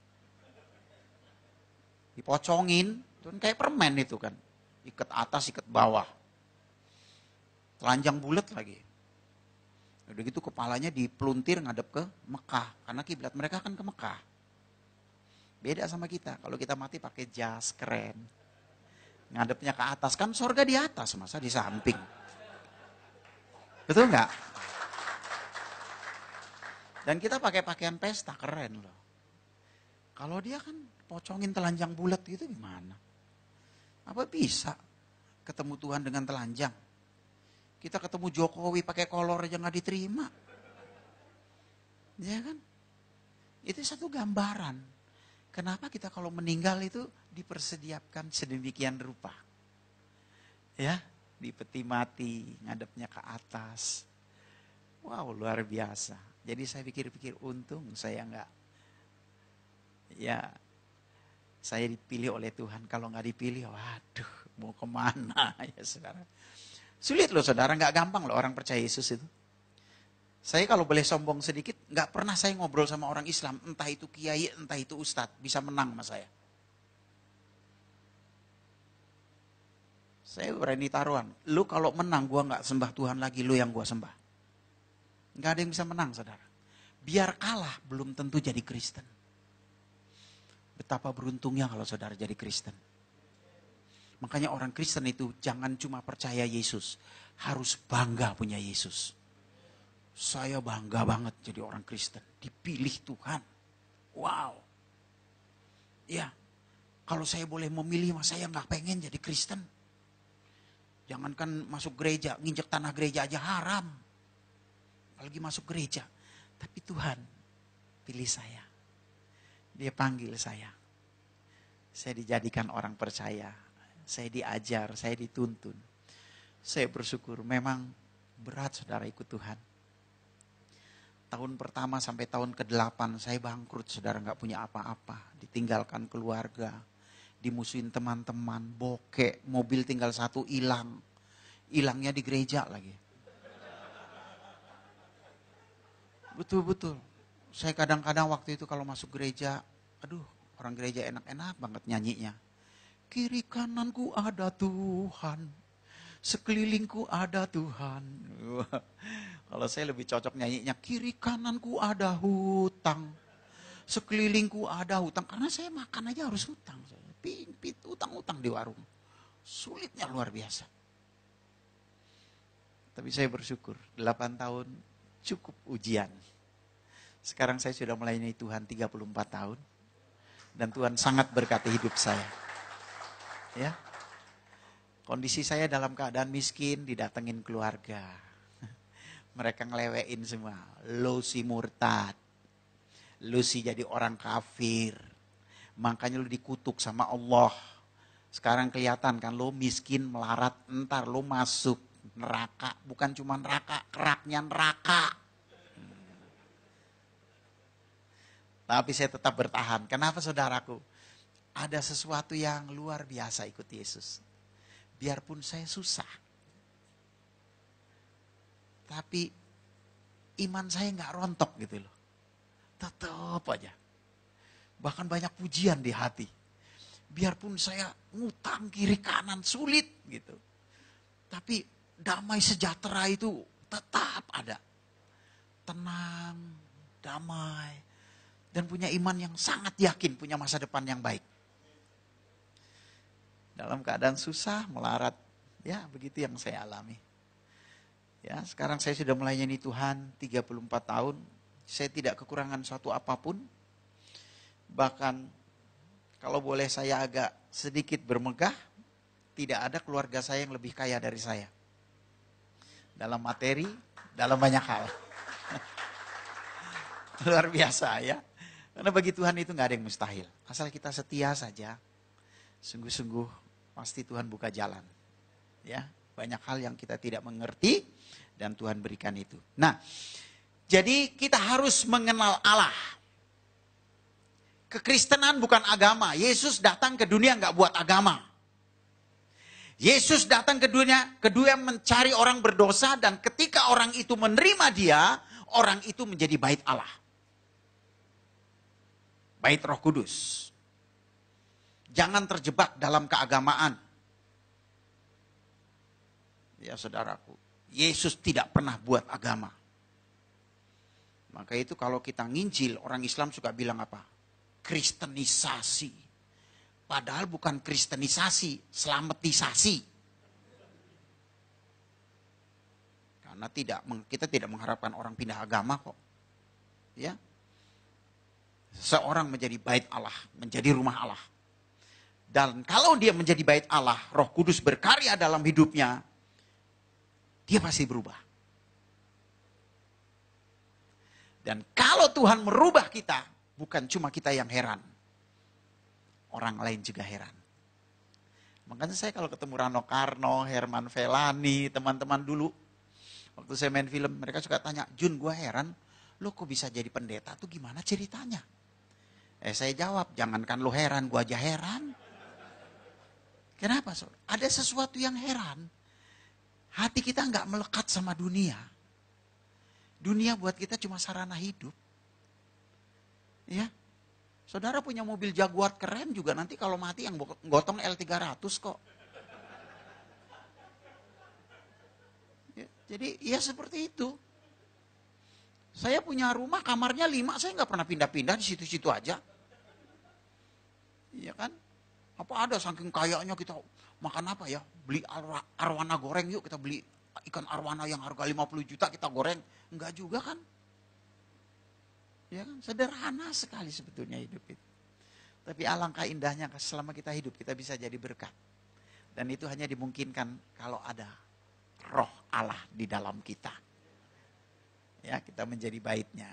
Speaker 1: Dipocongin, tuh kayak permen itu kan. Ikat atas, ikat bawah. Telanjang bulat lagi. Udah gitu kepalanya dipeluntir ngadep ke Mekah. Karena kiblat mereka kan ke Mekah. Beda sama kita. Kalau kita mati pakai jas keren. Ngadepnya ke atas, kan sorga di atas, masa di samping. Betul nggak? Dan kita pakai pakaian pesta, keren loh. Kalau dia kan pocongin telanjang bulat gitu gimana? Apa bisa ketemu Tuhan dengan telanjang? Kita ketemu Jokowi pakai kolor aja nggak diterima. Ya kan? Itu satu gambaran. Kenapa kita kalau meninggal itu dipersediakan sedemikian rupa. Ya, di peti mati, ngadepnya ke atas. Wow, luar biasa. Jadi saya pikir-pikir untung saya saya dipilih oleh Tuhan. Kalau nggak dipilih, waduh, mau kemana ya saudara. Sulit loh saudara, nggak gampang loh orang percaya Yesus itu. Saya kalau boleh sombong sedikit, nggak pernah saya ngobrol sama orang Islam, entah itu kiai, entah itu ustadz, bisa menang sama saya. Saya berani taruhan, lu kalau menang gua nggak sembah Tuhan lagi, lu yang gua sembah. Nggak ada yang bisa menang saudara. Biar kalah belum tentu jadi Kristen. Betapa beruntungnya kalau saudara jadi Kristen. Makanya orang Kristen itu jangan cuma percaya Yesus, harus bangga punya Yesus. Saya bangga banget jadi orang Kristen, dipilih Tuhan. Wow. Ya, kalau saya boleh memilih, saya nggak pengen jadi Kristen. Jangankan masuk gereja, nginjek tanah gereja aja haram. Apalagi masuk gereja. Tapi Tuhan pilih saya. Dia panggil saya. Saya dijadikan orang percaya. Saya diajar, saya dituntun. Saya bersyukur, memang berat saudara ikut Tuhan. Tahun pertama sampai tahun ke-8 saya bangkrut, saudara nggak punya apa-apa. Ditinggalkan keluarga, dimusuhin teman-teman, bokek, mobil tinggal satu hilang. Hilangnya di gereja lagi. Betul-betul. Saya kadang-kadang waktu itu kalau masuk gereja, aduh orang gereja enak-enak banget nyanyinya. Kiri kananku ada Tuhan, sekelilingku ada Tuhan. Kalau saya lebih cocok nyanyinya, kiri kananku ada hutang, sekelilingku ada hutang. Karena saya makan aja harus hutang. Pit, utang-utang di warung. Sulitnya luar biasa. Tapi saya bersyukur, 8 tahun cukup ujian. Sekarang saya sudah melayani Tuhan 34 tahun. Dan Tuhan sangat berkati hidup saya. Ya, kondisi saya dalam keadaan miskin, didatengin keluarga. Mereka ngelewein semua. Lu si murtad. Lu si jadi orang kafir. Makanya lu dikutuk sama Allah. Sekarang kelihatan kan lu miskin, melarat. Ntar lu masuk neraka. Bukan cuma neraka, keraknya neraka. Tapi saya tetap bertahan. Kenapa saudaraku? Ada sesuatu yang luar biasa ikut Yesus. Biarpun saya susah. Tapi iman saya nggak rontok gitu loh. Tetap aja. Bahkan banyak pujian di hati. Biarpun saya ngutang kiri kanan sulit gitu. Tapi damai sejahtera itu tetap ada. Tenang, damai. Dan punya iman yang sangat yakin punya masa depan yang baik. Dalam keadaan susah, melarat, ya begitu yang saya alami. Ya, sekarang saya sudah melayani Tuhan 34 tahun. Saya tidak kekurangan suatu apapun. Bahkan kalau boleh saya agak sedikit bermegah, tidak ada keluarga saya yang lebih kaya dari saya. Dalam materi, dalam banyak hal. Luar biasa ya. Karena bagi Tuhan itu gak ada yang mustahil. Asal kita setia saja, sungguh-sungguh pasti Tuhan buka jalan. Ya, banyak hal yang kita tidak mengerti dan Tuhan berikan itu. Nah, jadi kita harus mengenal Allah. Kekristenan bukan agama. Yesus datang ke dunia gak buat agama. Yesus datang ke dunia, kedua mencari orang berdosa, dan ketika orang itu menerima dia, orang itu menjadi bait Allah. Bait Roh Kudus. Jangan terjebak dalam keagamaan. Ya saudaraku, Yesus tidak pernah buat agama. Maka itu kalau kita nginjil, orang Islam suka bilang apa? Kristenisasi. Padahal bukan kristenisasi, selamatisasi. Karena kita tidak mengharapkan orang pindah agama kok. Ya. Seorang menjadi bait Allah, menjadi rumah Allah. Dan kalau dia menjadi bait Allah, Roh Kudus berkarya dalam hidupnya, dia pasti berubah. Dan kalau Tuhan merubah kita, bukan cuma kita yang heran. Orang lain juga heran. Makanya saya kalau ketemu Rano Karno, Herman Felani, teman-teman dulu. Waktu saya main film, mereka suka tanya, Jun gue heran, lo kok bisa jadi pendeta tuh gimana ceritanya? Saya jawab, jangankan lo heran, gue aja heran. Kenapa? Ada sesuatu yang heran. Hati kita nggak melekat sama dunia. Dunia buat kita cuma sarana hidup. Ya. Saudara punya mobil Jaguar keren juga, nanti kalau mati yang gotong L300 kok. Ya, jadi ya seperti itu. Saya punya rumah, kamarnya 5, saya nggak pernah pindah-pindah di situ-situ aja. Iya kan? Apa ada saking kayanya kita makan apa ya? Beli arwana goreng yuk, kita beli ikan arwana yang harga 50 juta kita goreng. Enggak juga kan? Ya kan? Sederhana sekali sebetulnya hidup itu. Tapi alangkah indahnya selama kita hidup kita bisa jadi berkat. Dan itu hanya dimungkinkan kalau ada roh Allah di dalam kita. Ya, kita menjadi baitnya.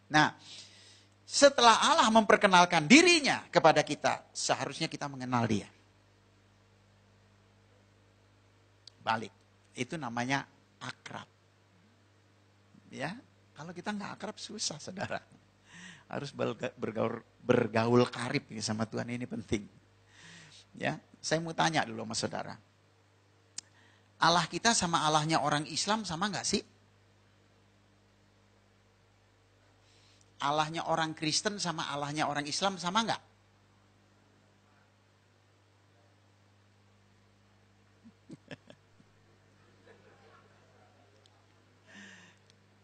Speaker 1: Nah, setelah Allah memperkenalkan dirinya kepada kita, seharusnya kita mengenal dia. Balik. Itu namanya akrab. Ya, kalau kita nggak akrab susah, saudara. Harus bergaul karib sama Tuhan, ini penting. Ya, saya mau tanya dulu sama saudara. Allah kita sama Allahnya orang Islam sama nggak sih? Allahnya orang Kristen sama Allahnya orang Islam sama nggak?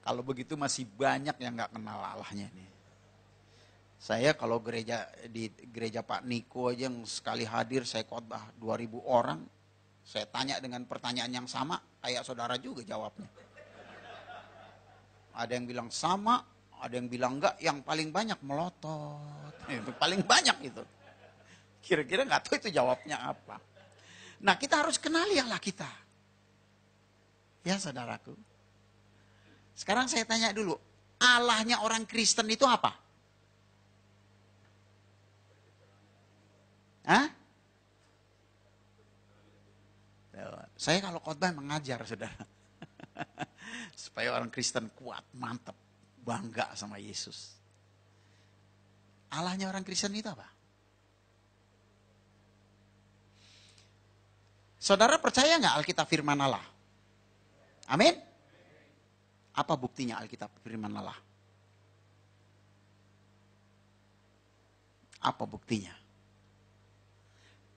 Speaker 1: Kalau begitu masih banyak yang nggak kenal Allahnya nih. Saya kalau di gereja Pak Niko aja yang sekali hadir saya khotbah 2000 orang. Saya tanya dengan pertanyaan yang sama, kayak saudara juga jawabnya. Ada yang bilang sama, ada yang bilang enggak, yang paling banyak melotot. Itu paling banyak itu. Kira-kira nggak tahu itu jawabnya apa. Nah, kita harus kenali Allah kita. Ya saudaraku. Sekarang saya tanya dulu, Allahnya orang Kristen itu apa? Hah? Saya kalau khotbah mengajar, saudara. Supaya orang Kristen kuat, mantap, bangga sama Yesus. Allahnya orang Kristen itu apa? Saudara percaya nggak Alkitab firman Allah? Amin? Apa buktinya Alkitab firman Allah? Apa buktinya?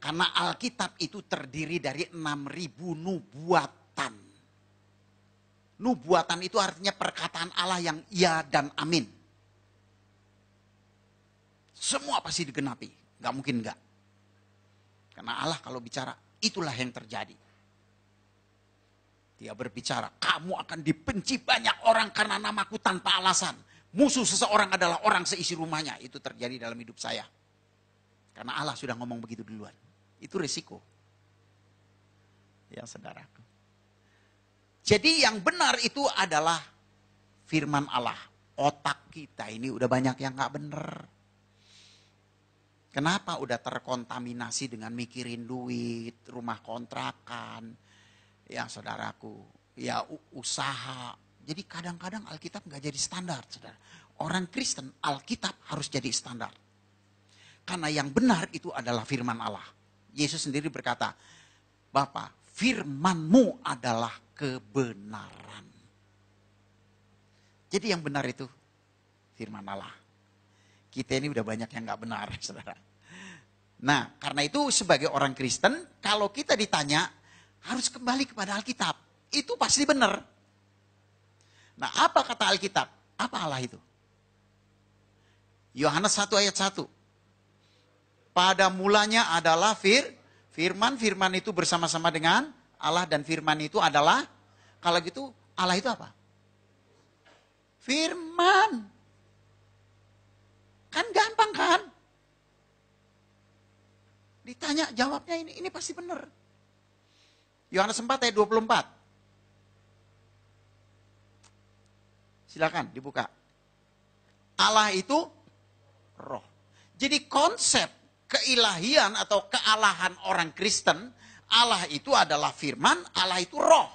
Speaker 1: Karena Alkitab itu terdiri dari 6.000 nubuatan. Nubuatan itu artinya perkataan Allah yang iya dan amin. Semua pasti digenapi, nggak mungkin nggak. Karena Allah kalau bicara, itulah yang terjadi. Dia berbicara, kamu akan dibenci banyak orang karena namaku tanpa alasan. Musuh seseorang adalah orang seisi rumahnya. Itu terjadi dalam hidup saya. Karena Allah sudah ngomong begitu duluan. Itu risiko. Ya saudaraku. Jadi yang benar itu adalah firman Allah. Otak kita ini udah banyak yang gak benar. Kenapa? Udah terkontaminasi dengan mikirin duit, rumah kontrakan. Ya saudaraku, ya usaha. Jadi kadang-kadang Alkitab gak jadi standar, saudara. Orang Kristen, Alkitab harus jadi standar. Karena yang benar itu adalah firman Allah. Yesus sendiri berkata, Bapa, firman-Mu adalah kebenaran. Jadi yang benar itu firman Allah. Kita ini udah banyak yang gak benar, saudara. Nah, karena itu sebagai orang Kristen, kalau kita ditanya, harus kembali kepada Alkitab. Itu pasti benar. Nah, apa kata Alkitab? Apa Allah itu? Yohanes 1 ayat 1. Pada mulanya adalah firman. Firman itu bersama-sama dengan Allah dan firman itu adalah, kalau gitu Allah itu apa? Firman. Kan gampang kan? Ditanya jawabnya ini pasti benar. Yohanes 4 ayat 24. Silakan dibuka. Allah itu roh. Jadi konsep keilahian atau kealahan orang Kristen, Allah itu adalah firman, Allah itu roh.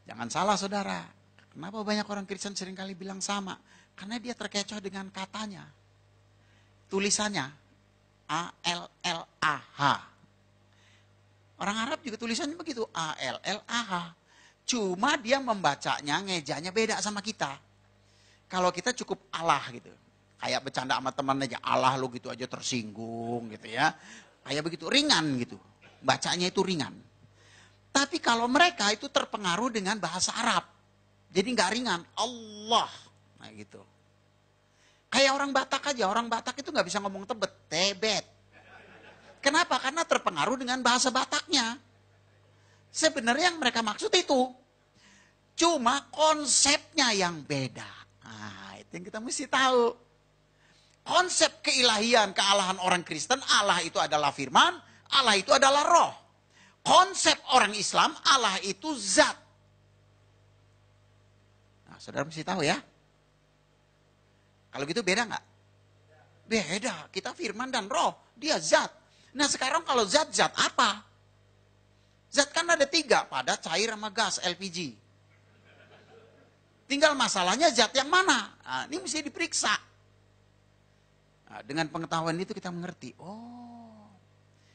Speaker 1: Jangan salah saudara. Kenapa banyak orang Kristen seringkali bilang sama? Karena dia terkecoh dengan katanya. Tulisannya A-L-L-A-H. Orang Arab juga tulisannya begitu, A-L-L-A-H. Cuma dia membacanya, ngejanya beda sama kita. Kalau kita cukup Allah gitu. Kayak bercanda sama teman aja, Allah lu gitu aja tersinggung gitu ya. Kayak begitu, ringan gitu. Bacanya itu ringan. Tapi kalau mereka itu terpengaruh dengan bahasa Arab. Jadi nggak ringan, Allah. Nah gitu. Kayak orang Batak aja, orang Batak itu nggak bisa ngomong tebet. Kenapa? Karena terpengaruh dengan bahasa Bataknya. Sebenarnya yang mereka maksud itu. Cuma konsepnya yang beda. Nah, itu yang kita mesti tahu. Konsep keilahian, kealahan orang Kristen, Allah itu adalah firman, Allah itu adalah roh. Konsep orang Islam, Allah itu zat. Nah, saudara mesti tahu ya. Kalau gitu beda nggak? Beda. Kita firman dan roh. Dia zat. Nah sekarang kalau zat apa? Zat kan ada 3. Padat, cair, sama gas, LPG. Tinggal masalahnya zat yang mana? Nah, ini mesti diperiksa. Nah, dengan pengetahuan itu kita mengerti. Oh.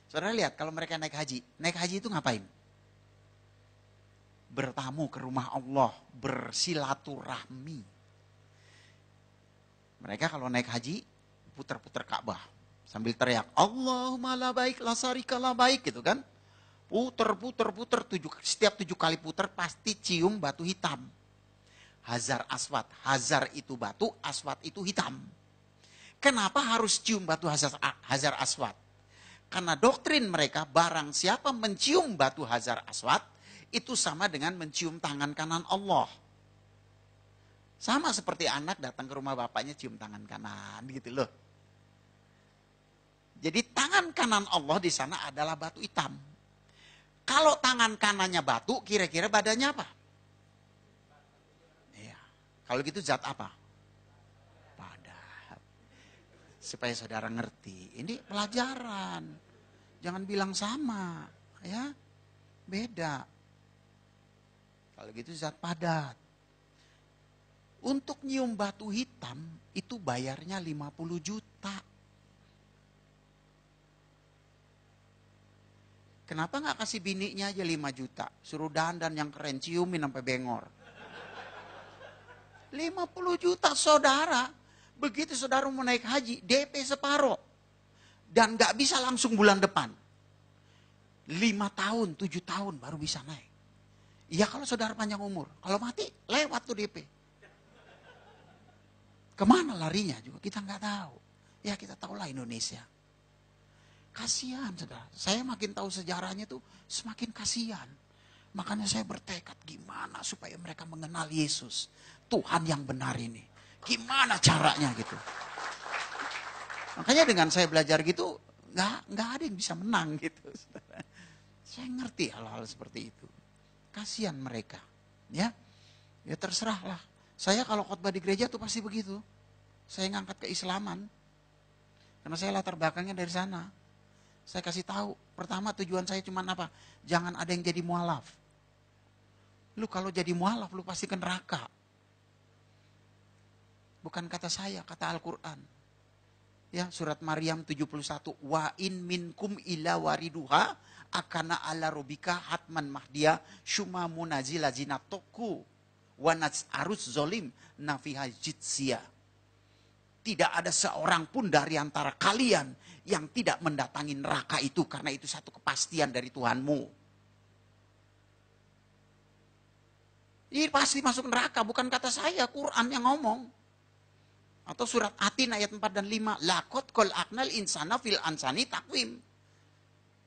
Speaker 1: Saudara lihat kalau mereka naik haji. Naik haji itu ngapain? Bertamu ke rumah Allah. Bersilaturahmi. Mereka kalau naik haji, putar-putar Ka'bah. Sambil teriak, Allahumma la baik, la sarika la baik gitu kan. Putar, setiap 7 kali putar pasti cium batu hitam. Hajar aswad, hajar itu batu, aswad itu hitam. Kenapa harus cium batu hajar aswad? Karena doktrin mereka, barang siapa mencium batu hajar aswad, itu sama dengan mencium tangan kanan Allah. Sama seperti anak datang ke rumah bapaknya cium tangan kanan gitu loh. Jadi tangan kanan Allah di sana adalah batu hitam. Kalau tangan kanannya batu, kira-kira badannya apa? Iya. Kalau gitu zat apa? Padat. Supaya saudara ngerti, ini pelajaran. Jangan bilang sama, ya. Beda. Kalau gitu zat padat. Untuk nyium batu hitam itu bayarnya 50 juta. Kenapa nggak kasih bininya aja 5 juta? Suruh dandan yang keren, ciumin sampai bengor. 50 juta saudara. Begitu saudara mau naik haji, DP separoh. Dan nggak bisa langsung bulan depan. 5 tahun, 7 tahun baru bisa naik. Iya kalau saudara panjang umur. Kalau mati, lewat tuh DP. Kemana larinya juga kita nggak tahu. Ya kita tahulah Indonesia. Kasihan saudara. Saya makin tahu sejarahnya tuh semakin kasihan. Makanya saya bertekad gimana supaya mereka mengenal Yesus. Tuhan yang benar ini. Gimana caranya gitu. Makanya dengan saya belajar gitu nggak ada yang bisa menang gitu. Saudara. Saya ngerti hal-hal seperti itu. Kasihan mereka. Ya terserahlah. Saya kalau khotbah di gereja tuh pasti begitu. Saya ngangkat keislaman. Karena saya latar belakangnya dari sana. Saya kasih tahu. Pertama tujuan saya cuma apa? Jangan ada yang jadi mualaf. Lu kalau jadi mualaf lu pasti ke neraka. Bukan kata saya, kata Al-Quran. Ya, surat Maryam 71. Wa in minkum illa wariduha akana ala robika hatman mahdia syuma munazila zinatoku. Wanats arus zolim nafiha jitsia. Tidak ada seorang pun dari antara kalian yang tidak mendatangi neraka itu. Karena itu satu kepastian dari Tuhanmu. Ini pasti masuk neraka, bukan kata saya, Quran yang ngomong. Atau surat Atin ayat 4 dan 5. Lakot kol aknal insana fil ansani takwim.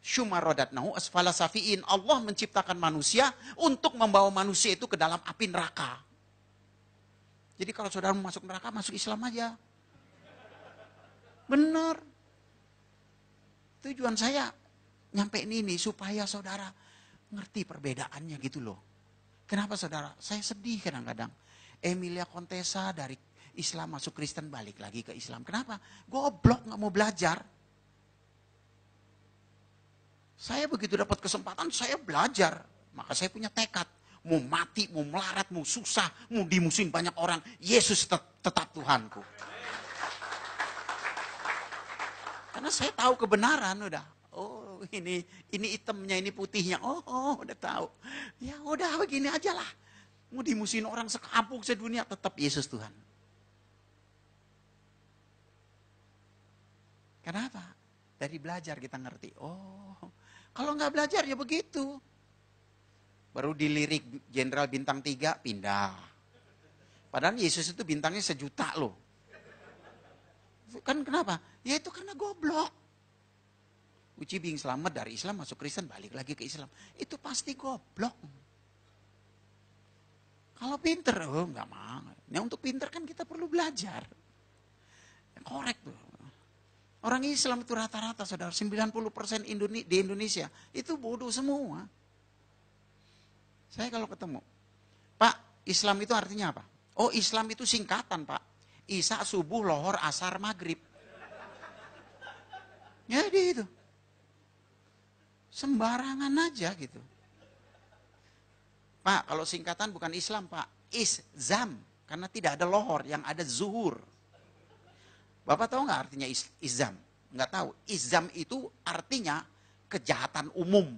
Speaker 1: Syumarodatnahu asfala safiin. Allah menciptakan manusia untuk membawa manusia itu ke dalam api neraka. Jadi kalau saudara mau masuk neraka, masuk Islam aja. Benar. Tujuan saya nyampein ini supaya saudara ngerti perbedaannya gitu loh. Kenapa saudara? Saya sedih kadang-kadang. Emilia Contessa dari Islam masuk Kristen balik lagi ke Islam. Kenapa? Goblok gak mau belajar. Saya begitu dapat kesempatan saya belajar. Maka saya punya tekad. Mau mati, mau melarat, mau susah, mau dimusuhin banyak orang. Yesus tetap Tuhanku. Karena saya tahu kebenaran udah. Oh ini hitamnya, ini putihnya. Oh udah tahu. Ya udah begini aja lah. Mau dimusuhin orang sekampung sedunia tetap Yesus Tuhan. Kenapa? Dari belajar kita ngerti. Oh kalau nggak belajar ya begitu. Baru dilirik Jenderal Bintang 3 pindah. Padahal Yesus itu bintangnya 1 juta loh. Kan kenapa? Ya itu karena goblok. Uci Bing selamat dari Islam masuk Kristen balik lagi ke Islam. Itu pasti goblok. Kalau pinter, oh nggak mau. Nah untuk pinter kan kita perlu belajar. Korek tuh. Orang Islam itu rata-rata saudara 90% di Indonesia itu bodoh semua. Saya kalau ketemu, Pak, Islam itu artinya apa? Oh, Islam itu singkatan, Pak. Isya, subuh, lohor, asar, maghrib. Jadi itu. Sembarangan aja gitu. Pak, kalau singkatan bukan Islam, Pak. Izam. Karena tidak ada lohor, yang ada zuhur. Bapak tahu nggak artinya izam? Nggak tahu. Izam itu artinya kejahatan umum.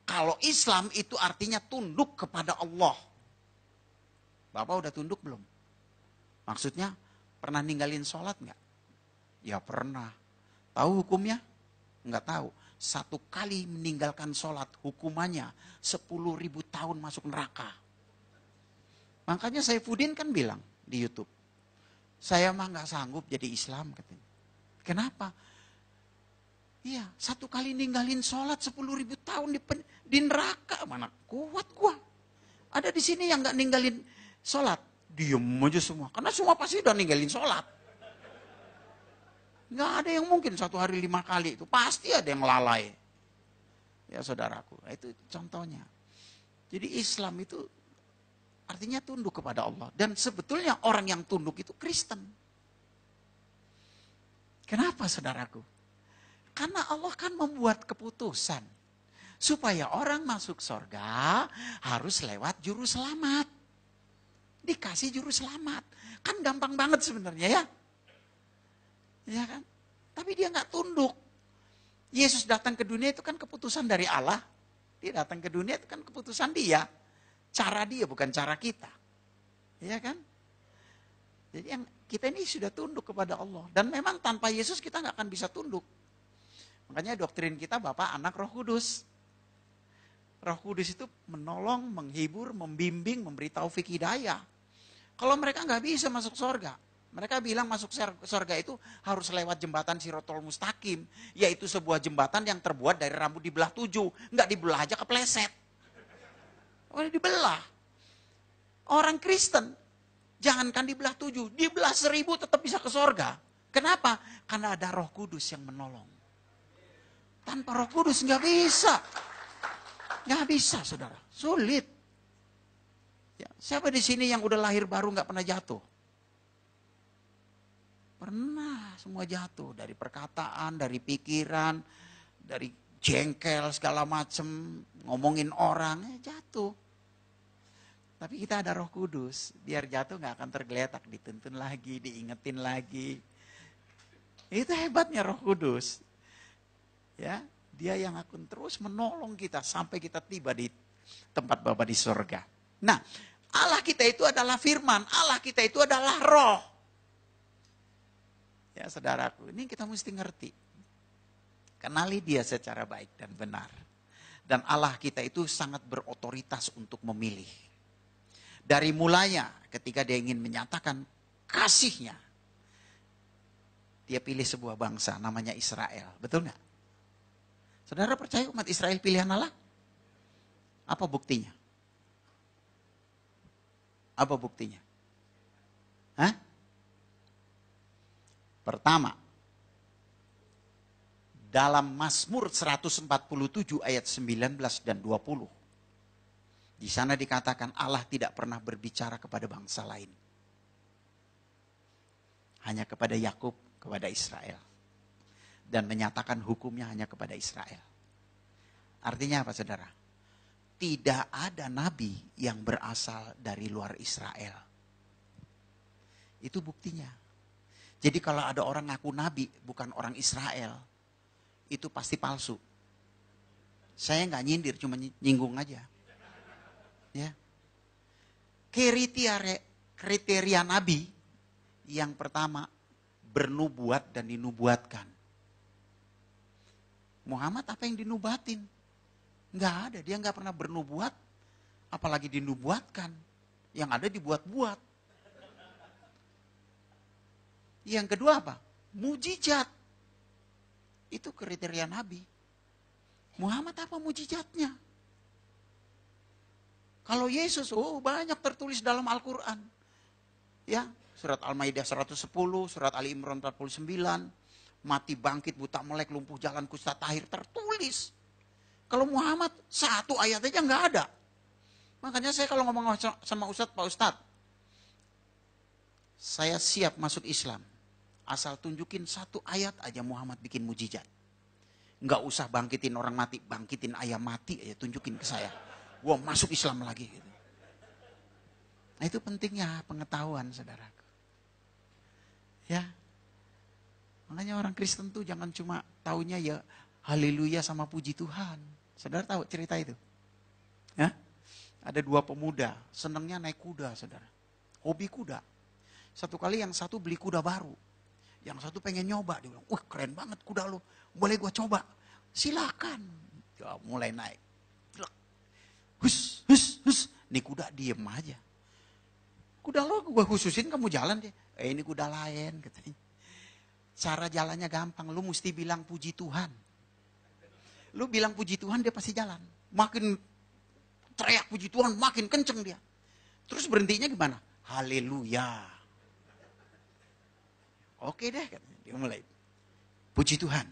Speaker 1: Kalau Islam itu artinya tunduk kepada Allah. Bapak udah tunduk belum? Maksudnya pernah ninggalin sholat nggak? Ya pernah. Tahu hukumnya? Nggak tahu. 1 kali meninggalkan sholat hukumannya 10.000 tahun masuk neraka. Makanya Saifuddin kan bilang di YouTube. Saya mah nggak sanggup jadi Islam katanya. Kenapa? Iya, 1 kali ninggalin sholat 10.000 tahun di neraka. Mana kuat gua. Ada di sini yang nggak ninggalin sholat. Diem aja semua. Karena semua pasti udah ninggalin sholat. Nggak ada yang mungkin 1 hari 5 kali itu. Pasti ada yang lalai. Ya saudaraku, itu contohnya. Jadi Islam itu artinya tunduk kepada Allah. Dan sebetulnya orang yang tunduk itu Kristen. Kenapa saudaraku? Karena Allah kan membuat keputusan. Supaya orang masuk surga harus lewat juru selamat. Dikasih juru selamat. Kan gampang banget sebenarnya ya. Ya kan? Tapi dia nggak tunduk. Yesus datang ke dunia itu kan keputusan dari Allah. Dia datang ke dunia itu kan keputusan dia. Cara dia bukan cara kita. Ya kan? Jadi yang kita ini sudah tunduk kepada Allah. Dan memang tanpa Yesus kita nggak akan bisa tunduk. Makanya doktrin kita Bapa, Anak, Roh Kudus. Roh Kudus itu menolong, menghibur, membimbing, memberi taufik hidayah. Kalau mereka nggak bisa masuk surga. Mereka bilang masuk surga itu harus lewat jembatan Sirotol Mustaqim. Yaitu sebuah jembatan yang terbuat dari rambut dibelah 7. Nggak dibelah aja kepleset. Oh dibelah. Orang Kristen, jangankan dibelah 7, dibelah 1000 tetap bisa ke surga. Kenapa? Karena ada Roh Kudus yang menolong. Tanpa Roh Kudus nggak bisa. Nggak bisa saudara, sulit. Ya, siapa di sini yang udah lahir baru nggak pernah jatuh? Pernah, semua jatuh. Dari perkataan, dari pikiran, dari jengkel segala macem, ngomongin orang, jatuh. Tapi kita ada Roh Kudus, biar jatuh nggak akan tergeletak, dituntun lagi, diingetin lagi. Itu hebatnya Roh Kudus. Ya, dia yang akan terus menolong kita sampai kita tiba di tempat Bapa di surga. Nah, Allah kita itu adalah firman, Allah kita itu adalah roh. Ya saudaraku, ini kita mesti ngerti. Kenali dia secara baik dan benar. Dan Allah kita itu sangat berotoritas untuk memilih. Dari mulanya ketika dia ingin menyatakan kasihnya, dia pilih sebuah bangsa namanya Israel. Betul nggak? Saudara percaya umat Israel pilihan Allah? Apa buktinya? Apa buktinya? Hah? Pertama, dalam Mazmur 147 ayat 19 dan 20. Di sana dikatakan Allah tidak pernah berbicara kepada bangsa lain. Hanya kepada Yakub, kepada Israel. Dan menyatakan hukumnya hanya kepada Israel. Artinya apa saudara? Tidak ada nabi yang berasal dari luar Israel. Itu buktinya. Jadi kalau ada orang ngaku nabi bukan orang Israel, itu pasti palsu. Saya nggak nyindir, cuma nyinggung aja. Ya. Kriteria nabi yang pertama bernubuat dan dinubuatkan. Muhammad apa yang dinubatin? Nggak ada, dia nggak pernah bernubuat, apalagi dinubuatkan. Yang ada dibuat-buat. Yang kedua apa? Mujizat. Itu kriteria nabi. Muhammad apa mujizatnya? Kalau Yesus, banyak tertulis dalam Al-Quran. Ya, surat Al-Maidah 110, surat Ali Imran 49, mati bangkit, buta melek, lumpuh jalan, kusta tahir, tertulis. Kalau Muhammad, satu ayat aja nggak ada. Makanya saya kalau ngomong sama Ustadz, Pak Ustadz, saya siap masuk Islam. Asal tunjukin satu ayat aja Muhammad bikin mujizat. Nggak usah bangkitin orang mati, bangkitin ayam mati aja tunjukin ke saya. Gua masuk Islam lagi. Gitu. Nah itu pentingnya pengetahuan saudaraku. Ya. Makanya orang Kristen tuh jangan cuma taunya ya haleluya sama puji Tuhan. Saudara tahu cerita itu? Ya? Ada dua pemuda, senangnya naik kuda saudara. Hobi kuda. Satu kali yang satu beli kuda baru. Yang satu pengen nyoba. Dia bilang, wah keren banget kuda lo. Boleh gua coba. Silakan. Ya, mulai naik. Hus, hus, hus. Nih kuda diem aja. Kuda lo gua khususin kamu jalan deh. Ini kuda lain katanya. Cara jalannya gampang. Lu mesti bilang puji Tuhan. Lu bilang puji Tuhan dia pasti jalan. Makin teriak puji Tuhan makin kenceng dia. Terus berhentinya gimana? Haleluya. Oke deh katanya. Dia mulai. Puji Tuhan.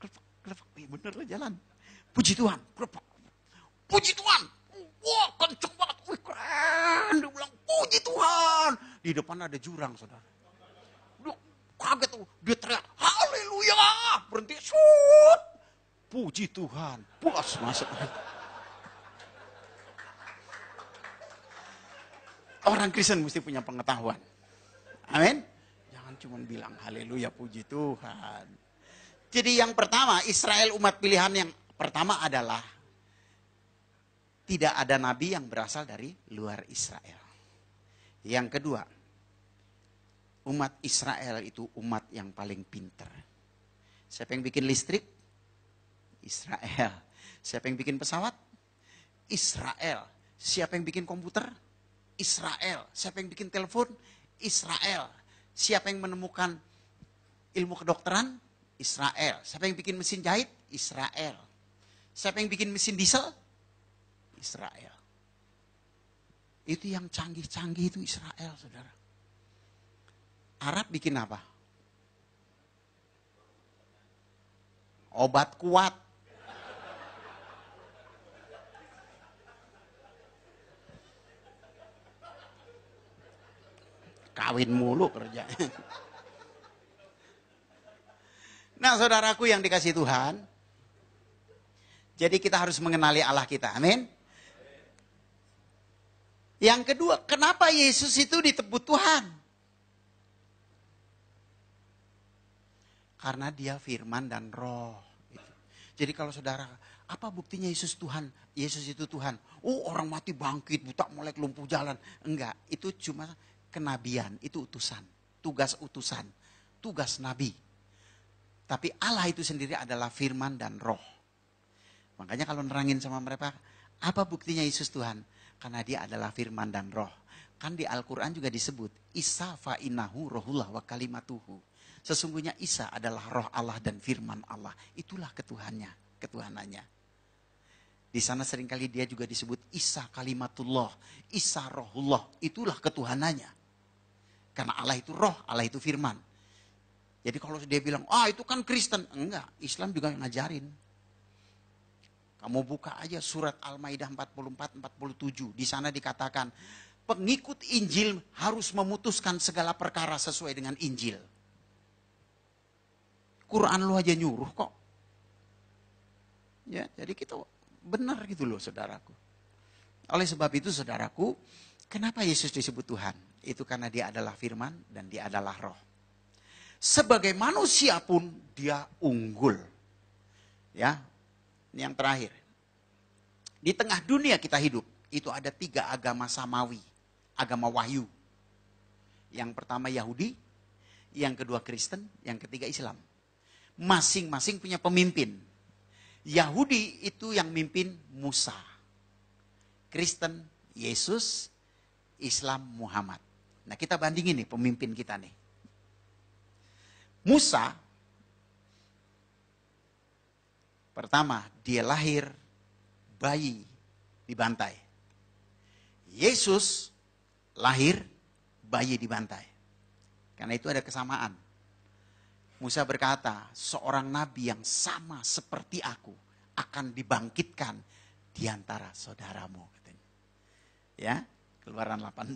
Speaker 1: Kelepek, kelepek. Bener lah jalan. Puji Tuhan. Kelepek. Puji Tuhan. Wah kenceng banget. Wih keren. Dia bilang puji Tuhan. Di depan ada jurang saudara. Dia kaget tuh. Dia teriak. Haleluya. Berhenti. Shoot. Puji Tuhan. Puas masuk. Orang Kristen mesti punya pengetahuan. Amin. Jangan cuma bilang haleluya puji Tuhan. Jadi yang pertama Israel umat pilihan yang pertama adalah tidak ada nabi yang berasal dari luar Israel. Yang kedua, umat Israel itu umat yang paling pinter. Siapa yang bikin listrik? Israel. Siapa yang bikin pesawat? Israel. Siapa yang bikin komputer? Israel. Siapa yang bikin telepon? Israel. Siapa yang menemukan ilmu kedokteran? Israel. Siapa yang bikin mesin jahit? Israel. Siapa yang bikin mesin diesel? Israel. Itu yang canggih-canggih itu Israel, saudara. Arab bikin apa? Obat kuat. Kawin mulu kerjanya. Nah saudaraku yang dikasih Tuhan. Jadi kita harus mengenali Allah kita. Amin. Yang kedua, kenapa Yesus itu disebut Tuhan? Karena dia firman dan roh. Jadi kalau saudara, apa buktinya Yesus Tuhan? Yesus itu Tuhan. Oh orang mati bangkit, buta melek, lumpuh jalan. Enggak, itu cuma kenabian, itu utusan. Tugas utusan, tugas nabi. Tapi Allah itu sendiri adalah firman dan roh. Makanya kalau nerangin sama mereka, apa buktinya Yesus Tuhan? Karena dia adalah firman dan roh. Kan di Al-Quran juga disebut, Isa fa'innahu rohullah wa kalimatuhu. Sesungguhnya Isa adalah roh Allah dan firman Allah. Itulah ketuhanannya. Di sana seringkali dia juga disebut Isa kalimatullah, Isa rohullah. Itulah ketuhanannya. Karena Allah itu roh, Allah itu firman. Jadi kalau dia bilang, itu kan Kristen. Enggak, Islam juga ngajarin. Kamu buka aja surat Al-Maidah 44-47. Di sana dikatakan, pengikut Injil harus memutuskan segala perkara sesuai dengan Injil. Quran lu aja nyuruh kok. Ya, jadi kita benar gitu loh saudaraku. Oleh sebab itu saudaraku, kenapa Yesus disebut Tuhan? Itu karena dia adalah firman dan dia adalah roh. Sebagai manusia pun dia unggul. Ya, ini yang terakhir. Di tengah dunia kita hidup, itu ada 3 agama samawi. Agama wahyu. Yang pertama Yahudi, yang kedua Kristen, yang ketiga Islam. Masing-masing punya pemimpin. Yahudi itu yang mimpin Musa. Kristen Yesus, Islam Muhammad. Nah kita bandingin nih pemimpin kita nih. Musa, pertama dia lahir bayi dibantai. Yesus lahir bayi dibantai. Karena itu ada kesamaan. Musa berkata, seorang nabi yang sama seperti aku akan dibangkitkan di antara saudaramu. Ya, Keluaran 18.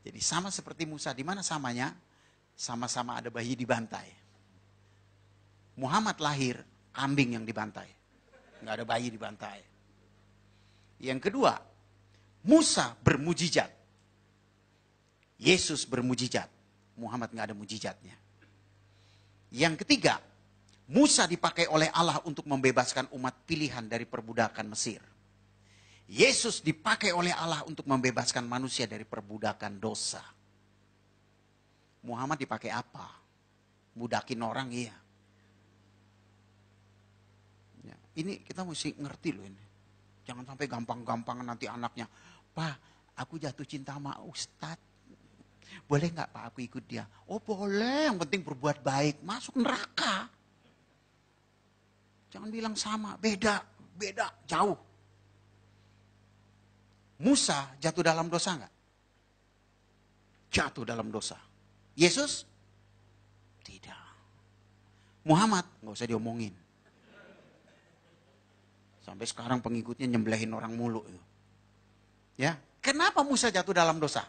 Speaker 1: Jadi sama seperti Musa, di mana samanya? Sama-sama ada bayi dibantai. Muhammad lahir, kambing yang dibantai. Nggak ada bayi dibantai. Yang kedua, Musa bermujizat. Yesus bermujizat. Muhammad nggak ada mujizatnya. Yang ketiga, Musa dipakai oleh Allah untuk membebaskan umat pilihan dari perbudakan Mesir. Yesus dipakai oleh Allah untuk membebaskan manusia dari perbudakan dosa. Muhammad dipakai apa? Budakin orang, iya. Ya, ini kita mesti ngerti loh ini. Jangan sampai gampang-gampangan nanti anaknya, Pak, aku jatuh cinta sama Ustadz. Boleh nggak Pak aku ikut dia? Oh boleh, yang penting berbuat baik. Masuk neraka. Jangan bilang sama, beda, jauh. Musa jatuh dalam dosa nggak? Jatuh dalam dosa. Yesus? Tidak. Muhammad? Nggak usah diomongin. Sampai sekarang pengikutnya nyembelihin orang mulu. Ya, kenapa Musa jatuh dalam dosa?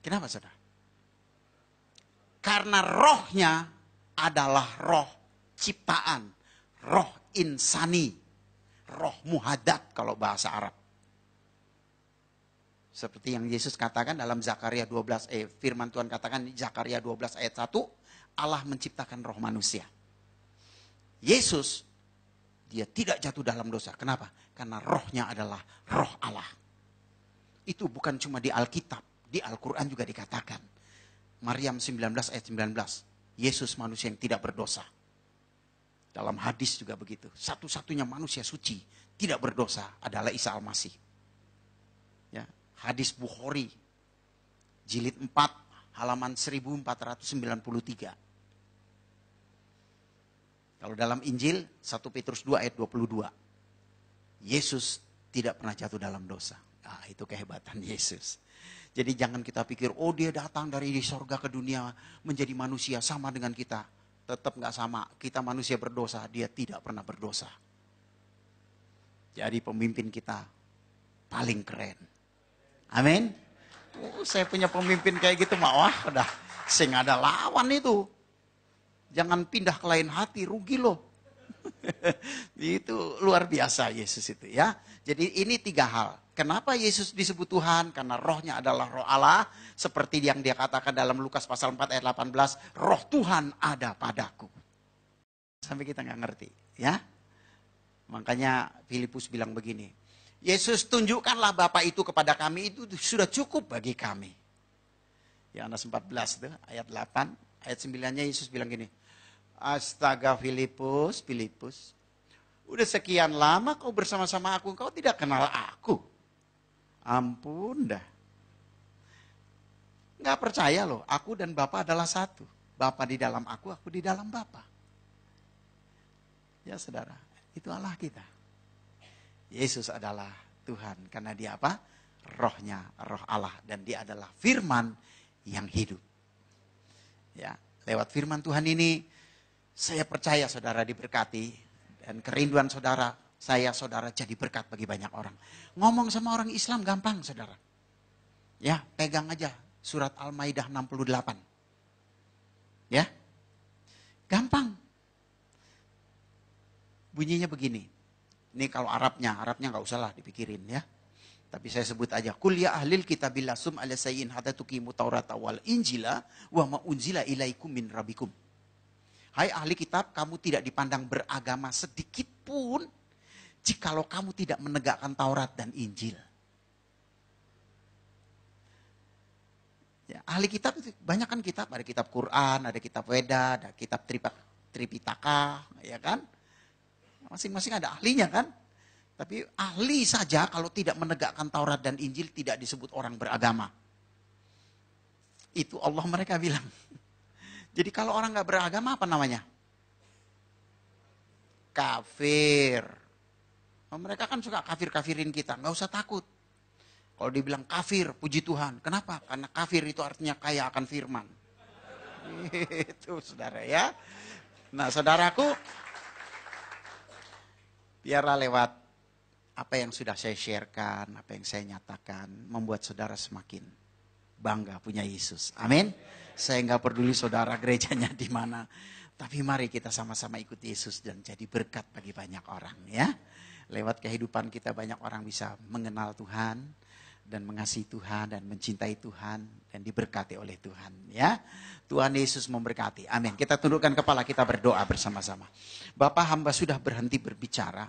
Speaker 1: Kenapa saudara? Karena rohnya adalah roh ciptaan. Roh insani. Roh muhadat kalau bahasa Arab. Seperti yang Yesus katakan dalam Zakaria 12, firman Tuhan katakan di Zakaria 12 ayat 1, Allah menciptakan roh manusia. Yesus, dia tidak jatuh dalam dosa. Kenapa? Karena rohnya adalah roh Allah. Itu bukan cuma di Alkitab, di Al-Quran juga dikatakan. Maryam 19 ayat 19, Yesus manusia yang tidak berdosa. Dalam hadis juga begitu. Satu-satunya manusia suci, tidak berdosa adalah Isa Al-Masih. Ya. Hadis Bukhari, jilid 4, halaman 1493. Kalau dalam Injil, 1 Petrus 2 ayat 22. Yesus tidak pernah jatuh dalam dosa. Nah, itu kehebatan Yesus. Jadi jangan kita pikir, oh dia datang dari sorga ke dunia menjadi manusia sama dengan kita. Tetap gak sama, kita manusia berdosa, dia tidak pernah berdosa. Jadi pemimpin kita paling keren. Amin. Saya punya pemimpin kayak gitu, wah udah sing ada lawan itu. Jangan pindah ke lain hati, rugi loh. Itu luar biasa Yesus itu ya. Jadi ini 3 hal. Kenapa Yesus disebut Tuhan? Karena rohnya adalah roh Allah. Seperti yang dia katakan dalam Lukas pasal 4 ayat 18. Roh Tuhan ada padaku. Sampai kita gak ngerti ya. Makanya Filipus bilang begini. Yesus tunjukkanlah Bapa itu kepada kami, itu sudah cukup bagi kami. Yohanes 14 itu ayat 8, ayat 9-nya Yesus bilang gini. Astaga Filipus, udah sekian lama kau bersama-sama aku, kau tidak kenal aku. Ampun dah. Nggak percaya loh, aku dan Bapa adalah satu. Bapa di dalam aku di dalam Bapa. Ya saudara, itu Allah kita. Yesus adalah Tuhan, karena dia apa? Rohnya, roh Allah. Dan dia adalah firman yang hidup. Ya, lewat firman Tuhan ini, saya percaya saudara diberkati. Dan kerinduan saudara jadi berkat bagi banyak orang. Ngomong sama orang Islam gampang saudara. Ya, pegang aja surat Al-Maidah 68. Ya, gampang. Bunyinya begini. Ini kalau Arabnya nggak usah lah dipikirin ya. Tapi saya sebut aja. Kul ya ahlil kitabil lasum ala sayyin hatta tuqimu taurata wal injila wa ma unzila ilaikum min rabbikum. Hai ahli kitab, kamu tidak dipandang beragama sedikit pun jikalau kamu tidak menegakkan Taurat dan Injil. Ya, ahli kitab itu banyak kan kitab, ada kitab Quran, ada kitab Weda, ada kitab Tripitaka, ya kan? Masing-masing ada ahlinya kan? Tapi ahli saja kalau tidak menegakkan Taurat dan Injil tidak disebut orang beragama. Itu Allah mereka bilang. Jadi kalau orang nggak beragama apa namanya? Kafir. Mereka kan suka kafir-kafirin kita, nggak usah takut. Kalau dibilang kafir, puji Tuhan. Kenapa? Karena kafir itu artinya kaya akan firman. Itu saudara ya. Nah saudaraku, biarlah lewat apa yang sudah saya sharekan, apa yang saya nyatakan, membuat saudara semakin bangga punya Yesus. Amin. Saya nggak peduli saudara gerejanya di mana. Tapi mari kita sama-sama ikut Yesus dan jadi berkat bagi banyak orang ya. Lewat kehidupan kita banyak orang bisa mengenal Tuhan dan mengasihi Tuhan dan mencintai Tuhan dan diberkati oleh Tuhan ya. Tuhan Yesus memberkati. Amin. Kita tundukkan kepala, kita berdoa bersama-sama. Bapa, hamba sudah berhenti berbicara,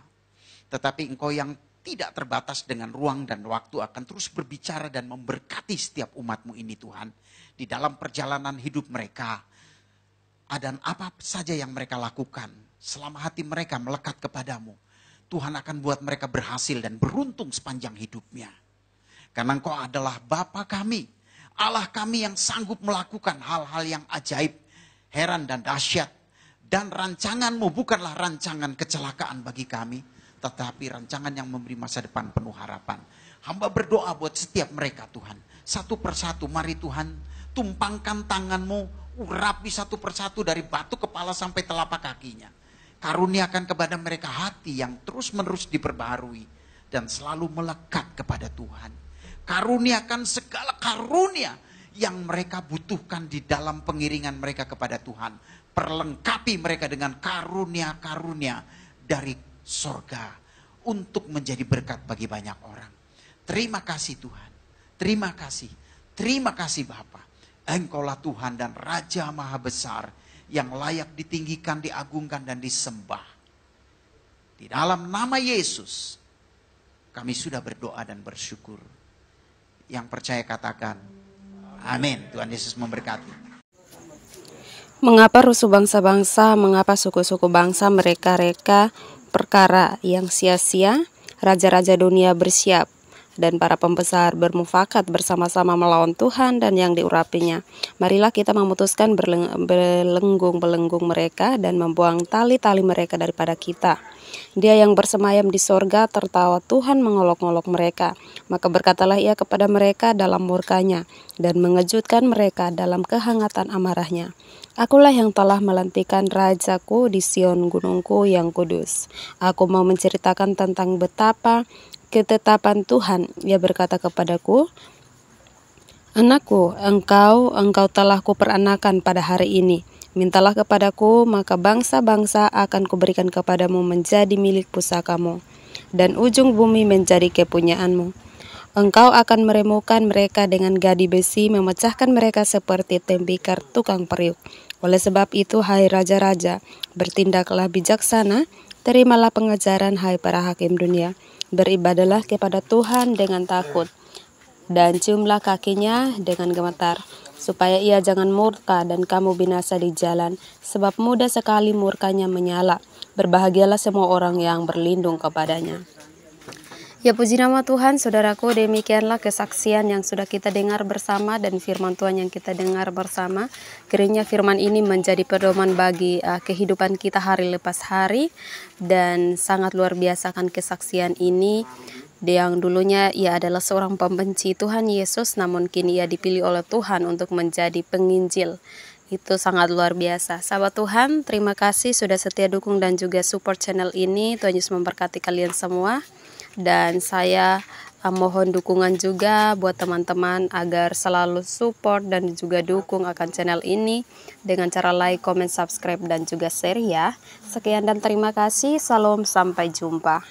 Speaker 1: tetapi Engkau yang tidak terbatas dengan ruang dan waktu akan terus berbicara dan memberkati setiap umat-Mu ini Tuhan. Di dalam perjalanan hidup mereka, dan apa saja yang mereka lakukan, selama hati mereka melekat kepadamu, Tuhan akan buat mereka berhasil dan beruntung sepanjang hidupnya. Karena Engkau adalah Bapa kami, Allah kami yang sanggup melakukan hal-hal yang ajaib, heran dan dahsyat. Dan rancangan-Mu bukanlah rancangan kecelakaan bagi kami, tetapi rancangan yang memberi masa depan penuh harapan. Hamba berdoa buat setiap mereka Tuhan. Satu persatu mari Tuhan, tumpangkan tangan-Mu, urapi satu persatu dari batu kepala sampai telapak kakinya. Karuniakan kepada mereka hati yang terus-menerus diperbaharui dan selalu melekat kepada Tuhan. Karuniakan segala karunia yang mereka butuhkan di dalam pengiringan mereka kepada Tuhan. Perlengkapi mereka dengan karunia-karunia dari sorga untuk menjadi berkat bagi banyak orang. Terima kasih Tuhan. Terima kasih. Terima kasih Bapa. Engkaulah Tuhan dan Raja Maha Besar yang layak ditinggikan, diagungkan dan disembah. Di dalam nama Yesus kami sudah berdoa dan bersyukur. Yang percaya katakan amin. Tuhan Yesus memberkati.
Speaker 2: Mengapa rusuh bangsa-bangsa, mengapa suku-suku bangsa mereka-reka perkara yang sia-sia? Raja-raja dunia bersiap dan para pembesar bermufakat bersama-sama melawan Tuhan dan yang diurapinya. Marilah kita memutuskan belenggung-belenggung mereka dan membuang tali-tali mereka daripada kita. Dia yang bersemayam di sorga tertawa, Tuhan mengolok-ngolok mereka. Maka berkatalah ia kepada mereka dalam murkanya dan mengejutkan mereka dalam kehangatan amarahnya. Akulah yang telah melantikan rajaku di Sion gunungku yang kudus. Aku mau menceritakan tentang betapa ketetapan Tuhan. Ia berkata kepadaku, Anakku, engkau telah kuperanakan pada hari ini. Mintalah kepadaku, maka bangsa-bangsa akan kuberikan kepadamu menjadi milik pusakamu, dan ujung bumi menjadi kepunyaanmu. Engkau akan meremukan mereka dengan gadi besi, memecahkan mereka seperti tembikar tukang periuk. Oleh sebab itu, hai raja-raja, bertindaklah bijaksana, terimalah pengajaran, hai para hakim dunia. Beribadalah kepada Tuhan dengan takut, dan ciumlah kakinya dengan gemetar, supaya ia jangan murka dan kamu binasa di jalan, sebab mudah sekali murkanya menyala. Berbahagialah semua orang yang berlindung kepadanya. Ya puji nama Tuhan, saudaraku, demikianlah kesaksian yang sudah kita dengar bersama dan firman Tuhan yang kita dengar bersama. Kiranya firman ini menjadi pedoman bagi kehidupan kita hari lepas hari, dan sangat luar biasa kan kesaksian ini. Yang dulunya ia adalah seorang pembenci Tuhan Yesus, namun kini ia dipilih oleh Tuhan untuk menjadi penginjil. Itu sangat luar biasa. Sahabat Tuhan, terima kasih sudah setia dukung dan juga support channel ini. Tuhan Yesus memberkati kalian semua. Dan saya mohon dukungan juga buat teman-teman agar selalu support dan juga dukung akan channel ini dengan cara like, comment, subscribe, dan juga share ya. Sekian dan terima kasih. Salam, sampai jumpa.